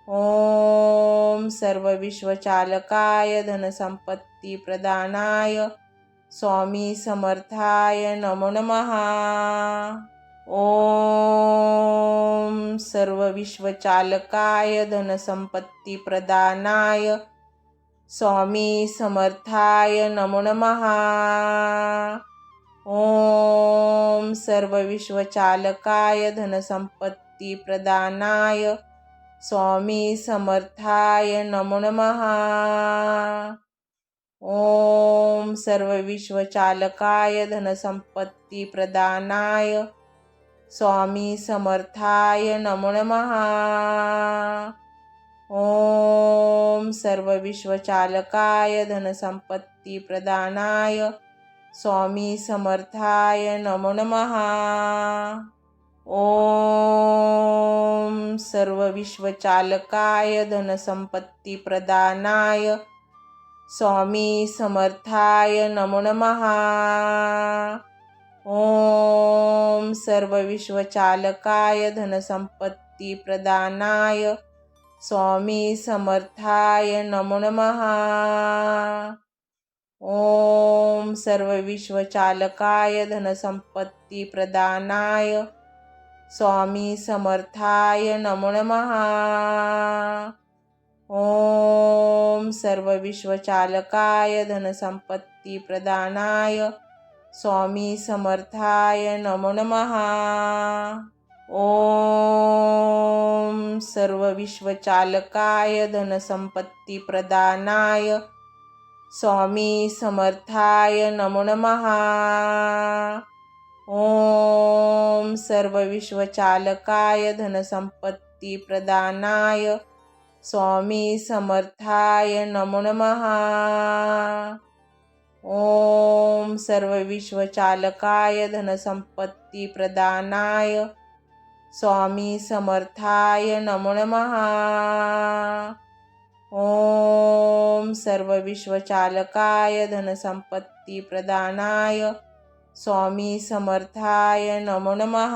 ओम सर्व विश्वचालकाय धनसंपत्ती प्रदानाय स्वामी समर्थाय नमो नमः। ओम सर्व विश्वचालकाय धनसंपत्ती प्रदानाय स्वामी समर्थाय नमो नमः। ओम सर्व विश्वचालकाय धनसंपत्ती प्रदानाय स्वामी समर्थाय नमो नमः। ओम सर्व विश्वचालकाय धनसंपत्ती प्रदानाय स्वामी समर्थाय नमो नमः। ओम सर्व विश्वचालकाय धनसंपत्ती प्रदानाय स्वामी समर्थाय नमो नमः। ओम सर्व विश्वचालकाय धनसंपत्ती प्रदानाय स्वामी समर्थाय नमो नमः। ओम सर्व विश्वचालकाय धनसंपत्ती प्रदानाय स्वामी समर्थाय नमो नमः। ओम सर्व विश्वचालकाय धनसंपत्ती प्रदानाय स्वामी समर्थाय नमो नमः। ओम सर्व विश्वचालकाय धनसंपत्ती प्रदानाय स्वामी समर्थाय नमो नमः। ओम सर्व विश्वचालकाय धनसंपत्ती प्रदानाय स्वामी समर्थाय नमो नमः। ओम सर्व विश्वचालकाय धनसंपत्ती प्रदानाय स्वामी समर्थाय नमो नमः। ओम सर्व विश्वचालकाय धनसंपत्ती प्रदानाय स्वामी समर्थाय नमो नमः। ओम सर्व विश्वचालकाय धनसंपत्ती प्रदानाय स्वामी समर्थाय नमो नमः।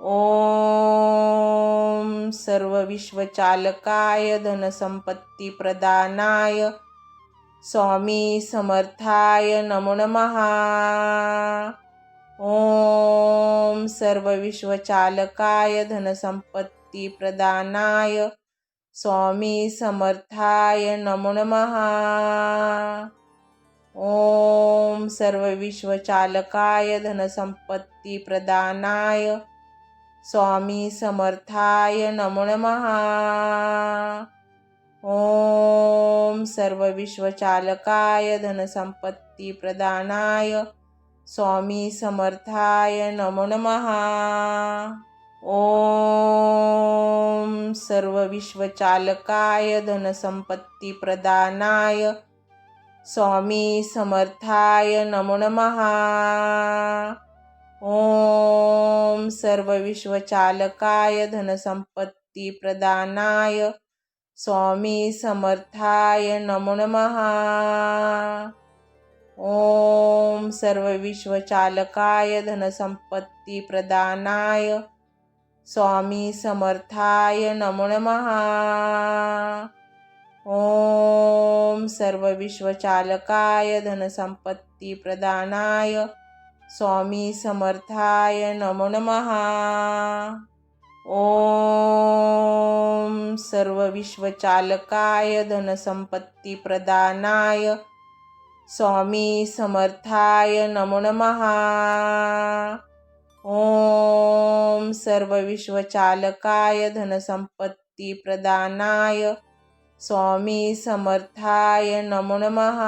ओम सर्व विश्वचालकाय धनसंपत्ती प्रदानाय स्वामी समर्थाय नमो नमः। ओम सर्व विश्वचालकाय धनसंपत्ती प्रदानाय स्वामी समर्थाय नमो नमः। ओम सर्व विश्वचालकाय धनसंपत्ती प्रदानाय स्वामी समर्थाय नमो नमः। ओम सर्व विश्वचालकाय धनसंपत्ती प्रदानाय स्वामी समर्थाय नमो नमः। ओम सर्व विश्वचालकाय धनसंपत्ती प्रदानाय स्वामी समर्थाय नमो नमः। ओम सर्व विश्वचालकाय धनसंपत्ती प्रदानाय स्वामी समर्थाय नमो नमः। ओम सर्व विश्वचालकाय धनसंपत्ती प्रदानाय स्वामी समर्थाय नमो नमः। ओम सर्व विश्वचालकाय धनसंपत्ती प्रदानाय स्वामी समर्थाय नमो नमः। ओम सर्व विश्वचालकाय धनसंपत्ती प्रदानाय स्वामी समर्थाय नमो नमः। ओम सर्व विश्वचालकाय धनसंपत्ती प्रदानाय स्वामी समर्थाय नमो नमः।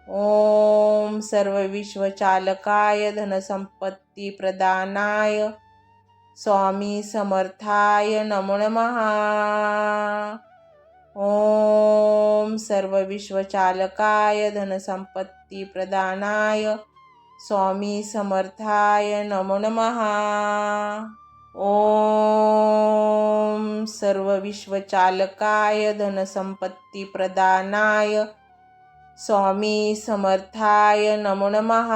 ओम सर्व विश्वचालकाय धनसंपत्ती प्रदानाय स्वामी समर्थाय नमो नमः। ओम सर्व विश्वचालकाय धनसंपत्ती प्रदानाय स्वामी समर्थाय नमो नमः। ओम सर्व विश्वचालकाय धनसंपत्ती प्रदानाय स्वामी समर्थाय नमो नमः।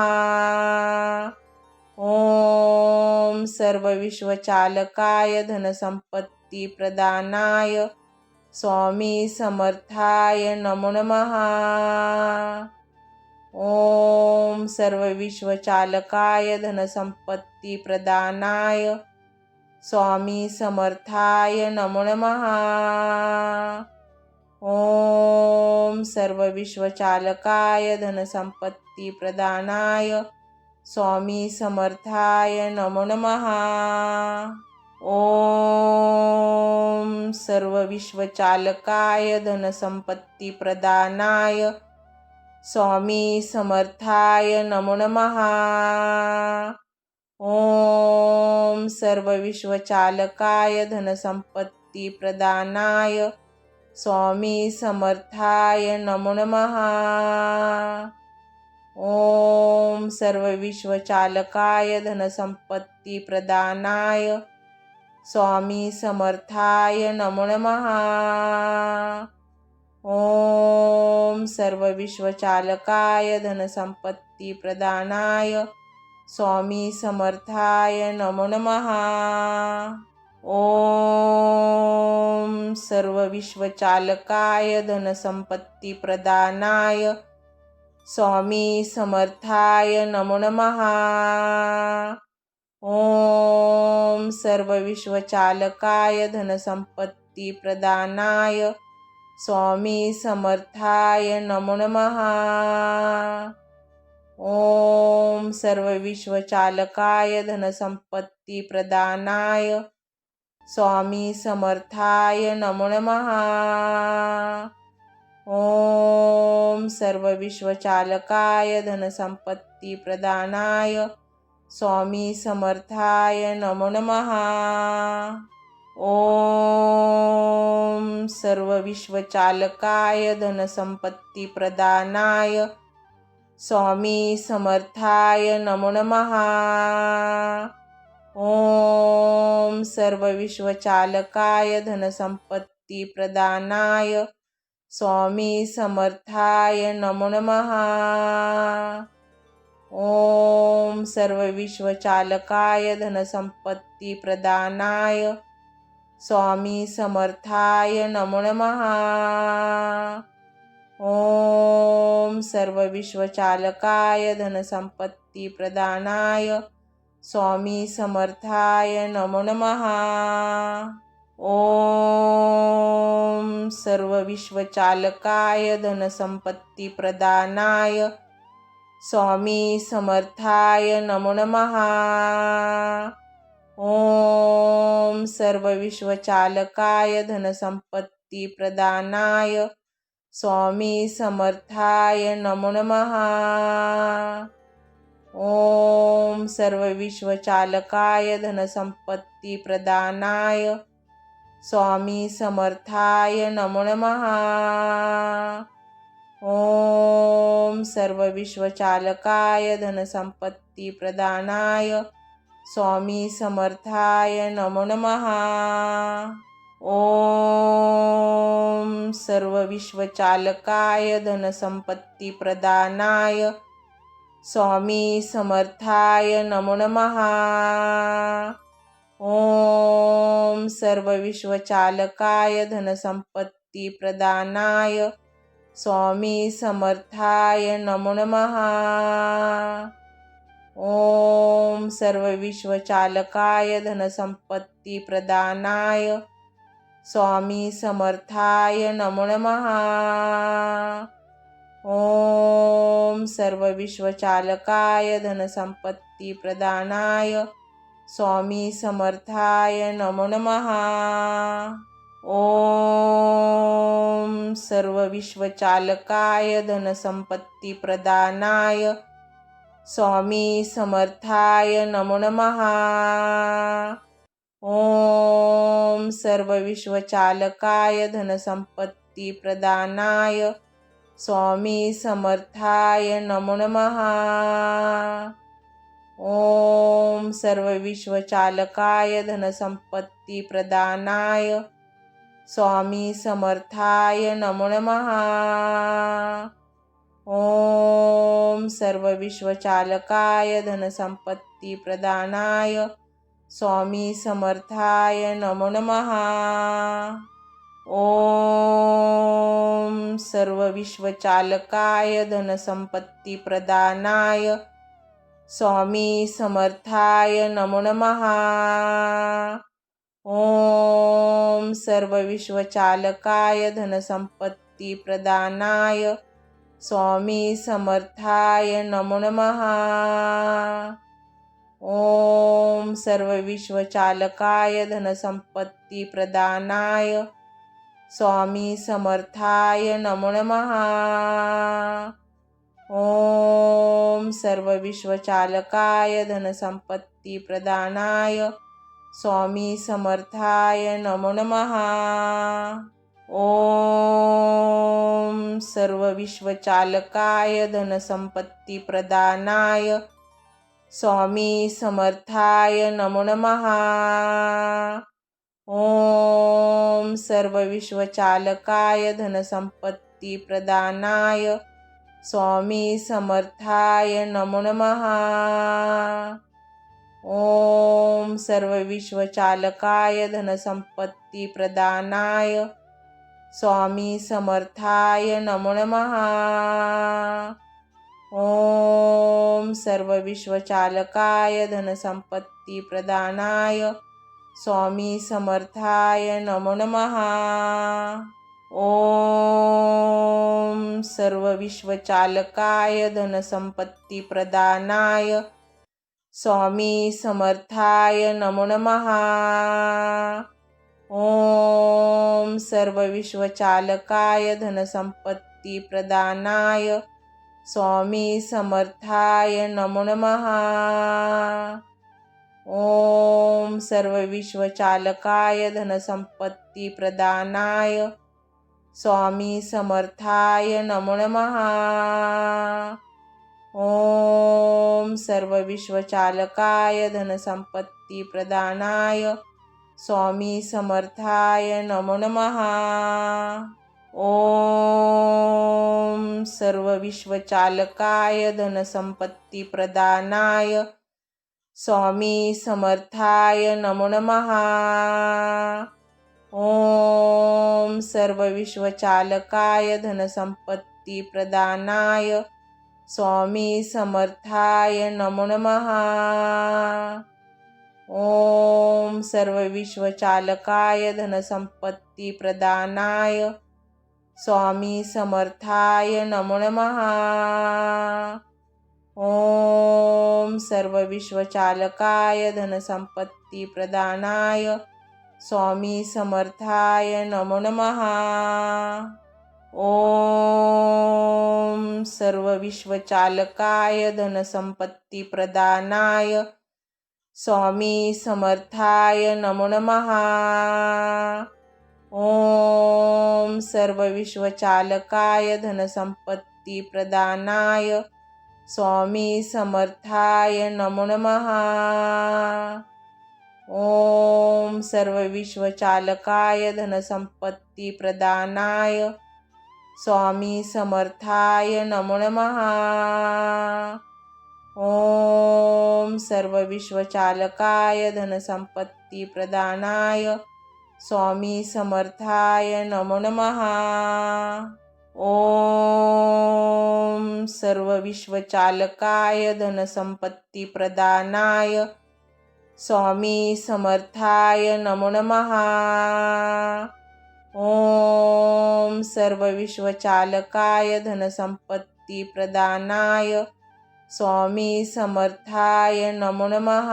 ओम सर्व विश्वचालकाय धनसंपत्ती प्रदानाय स्वामी समर्थाय नमो नमः। ओम सर्व विश्वचालकाय धनसंपत्ती प्रदानाय स्वामी समर्थाय नमो नमः। ओम सर्व विश्वचालकाय धनसंपत्ती प्रदानाय स्वामी समर्थाय नमो नमः। ओम सर्व विश्वचालकाय धनसंपत्ती प्रदानाय स्वामी समर्थाय नमो नमः। ओम सर्व विश्वचालकाय धनसंपत्ती प्रदानाय स्वामी समर्थाय नमो नमः। ओम सर्व विश्वचालकाय धनसंपत्ती प्रदानाय स्वामी समर्थाय नमो नमः। ओम सर्व विश्वचालकाय धनसंपत्ती प्रदानाय स्वामी समर्थाय नमो नमः। ओम सर्व विश्वचालकाय धनसंपत्ती प्रदानाय स्वामी समर्थाय नमो नमः। ओम सर्व विश्वचालकाय धनसंपत्ती प्रदानाय स्वामी समर्थाय नमो नमः। ओम सर्व विश्वचालकाय धनसंपत्ती प्रदानाय स्वामी समर्थाय नमो नमः। ओम सर्व विश्वचालकाय धनसंपत्ती प्रदानाय स्वामी समर्थाय नमो नमः। ओम सर्व विश्वचालकाय धनसंपत्ती प्रदानाय स्वामी समर्थाय नमो नमः। ओम सर्व विश्वचालकाय धनसंपत्ती प्रदानाय स्वामी समर्थाय नमो नमः। ओम सर्व विश्वचालकाय धनसंपत्ती प्रदानाय स्वामी समर्थाय नमो नमः। ओम सर्व विश्वचालकाय धनसंपत्ती प्रदानाय स्वामी समर्थाय नमो नमः। ओम सर्व विश्वचालकाय धनसंपत्ती प्रदानाय स्वामी समर्थाय नमो नमः। ओम सर्व विश्वचालकाय धनसंपत्ती प्रदानाय स्वामी समर्थाय नमो नमः। ओम सर्व विश्वचालकाय धनसंपत्ती प्रदानाय स्वामी समर्थाय नमो नमः। ओम सर्व विश्वचालकाय धनसंपत्ती प्रदानाय स्वामी समर्थाय नमो नमः। ओम सर्व विश्वचालकाय धनसंपत्ती प्रदानाय स्वामी समर्थाय नमो नमः। ओम सर्व विश्वचालकाय धनसंपत्ती प्रदानाय स्वामी समर्थाय नमो नमः। ओम सर्व विश्वचालकाय धनसंपत्ती प्रदानाय स्वामी समर्थाय नमो नमः। ओम सर्व विश्वचालकाय धनसंपत्ती प्रदानाय स्वामी समर्थाय नमो नमः। ओम सर्व विश्वचालकाय धनसंपत्ती प्रदानाय स्वामी समर्थाय नमो नमः। ओम सर्व विश्वचालकाय धनसंपत्ती प्रदानाय स्वामी समर्थाय नमो नमः। ओम सर्व विश्वचालकाय धनसंपत्ती प्रदानाय स्वामी समर्थाय नमो नमः। ओम सर्व विश्वचालकाय धनसंपत्ती प्रदानाय स्वामी समर्थाय नमो नमः। ओम सर्व विश्वचालकाय धनसंपत्ती प्रदानाय स्वामी समर्थाय नमो नमः। ओम सर्व विश्वचालकाय धनसंपत्ती प्रदानाय स्वामी समर्थाय नमो नमः। ओम सर्व विश्वचालकाय धनसंपत्ती प्रदानाय स्वामी समर्थाय नमो नमः। ओम सर्व विश्वचालकाय धनसंपत्ती प्रदानाय स्वामी समर्थाय नमो नमः। ओम सर्व विश्वचालकाय धनसंपत्ती प्रदानाय स्वामी समर्थाय नमो नमः। ओम सर्व विश्वचालकाय धनसंपत्ती प्रदानाय स्वामी समर्थाय नमो नमः। ओम सर्व विश्वचालकाय धनसंपत्ती प्रदानाय स्वामी समर्थाय नमो नमः। ओम सर्व विश्वचालकाय धनसंपत्ती प्रदानाय स्वामी समर्थाय नमो नमः। ओम सर्व विश्वचालकाय धनसंपत्ती प्रदानाय स्वामी समर्थाय नमो नमः। ओम सर्व विश्वचालकाय धनसंपत्ती प्रदानाय स्वामी समर्थाय नमो नमः। ओम सर्व विश्वचालकाय धनसंपत्ती प्रदानाय स्वामी समर्थाय नमो नमः। ओम सर्व विश्वचालकाय धनसंपत्ती प्रदानाय स्वामी समर्थाय नमो नमः। ओम सर्व विश्वचालकाय धनसंपत्ती प्रदानाय स्वामी समर्थाय नमो नमः। ओम सर्व विश्वचालकाय धनसंपत्ती प्रदानाय स्वामी समर्थाय नमो नमः। ओम सर्व विश्वचालकाय धनसंपत्ती प्रदानाय स्वामी समर्थाय नमो नमः। ओम सर्व विश्वचालकाय धनसंपत्ती प्रदानाय स्वामी समर्थाय नमो नमः। ओम सर्व विश्वचालकाय धनसंपत्ती प्रदानाय स्वामी समर्थाय नमो नमः। ओम सर्व विश्वचालकाय धनसंपत्ती प्रदानाय स्वामी समर्थाय नमो नमः। ओम सर्व विश्वचालकाय धनसंपत्ती प्रदानाय स्वामी समर्थाय नमो नमः। ओम सर्व विश्वचालकाय धनसंपत्ती प्रदानाय स्वामी समर्थाय नमो नमः। ओम सर्व विश्वचालकाय धनसंपत्ती प्रदानाय स्वामी समर्थाय नमो नमः। ओम सर्व विश्वचालकाय धनसंपत्ती प्रदानाय स्वामी समर्थाय नमो नमः।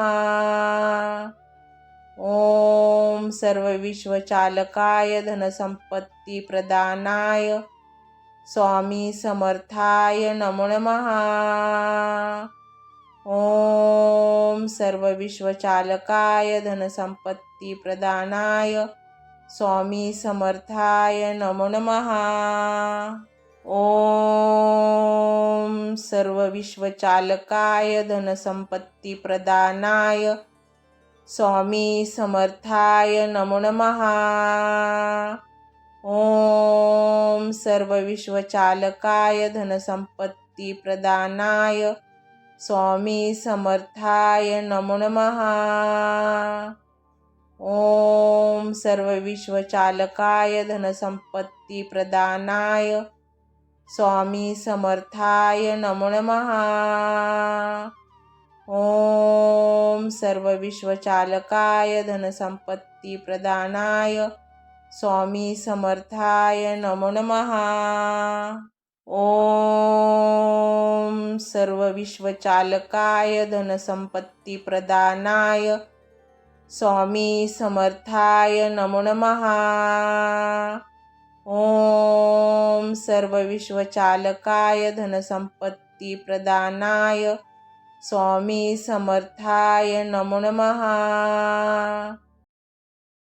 ओम सर्व विश्वचालकाय धनसंपत्ती प्रदानाय स्वामी समर्थाय नमो नमः। ओम सर्व विश्वचालकाय धनसंपत्ती प्रदानाय स्वामी समर्थाय नमो नमः। ओम सर्व विश्वचालकाय धनसंपत्ती प्रदानाय स्वामी समर्थाय नमो नमः। ओम सर्व विश्वचालकाय धनसंपत्ती प्रदानाय स्वामी समर्थाय नमो नमः। ओम सर्व विश्वचालकाय धनसंपत्ती प्रदानाय स्वामी समर्थाय नमो नमः। ओम सर्व विश्वचालकाय धनसंपत्ती प्रदानाय स्वामी समर्थाय नमो नमः। ओम सर्व विश्वचालकाय धनसंपत्ती प्रदानाय स्वामी समर्थाय नमो नमः। ओम सर्व विश्वचालकाय धनसंपत्ती प्रदानाय स्वामी समर्थाय नमो नमः।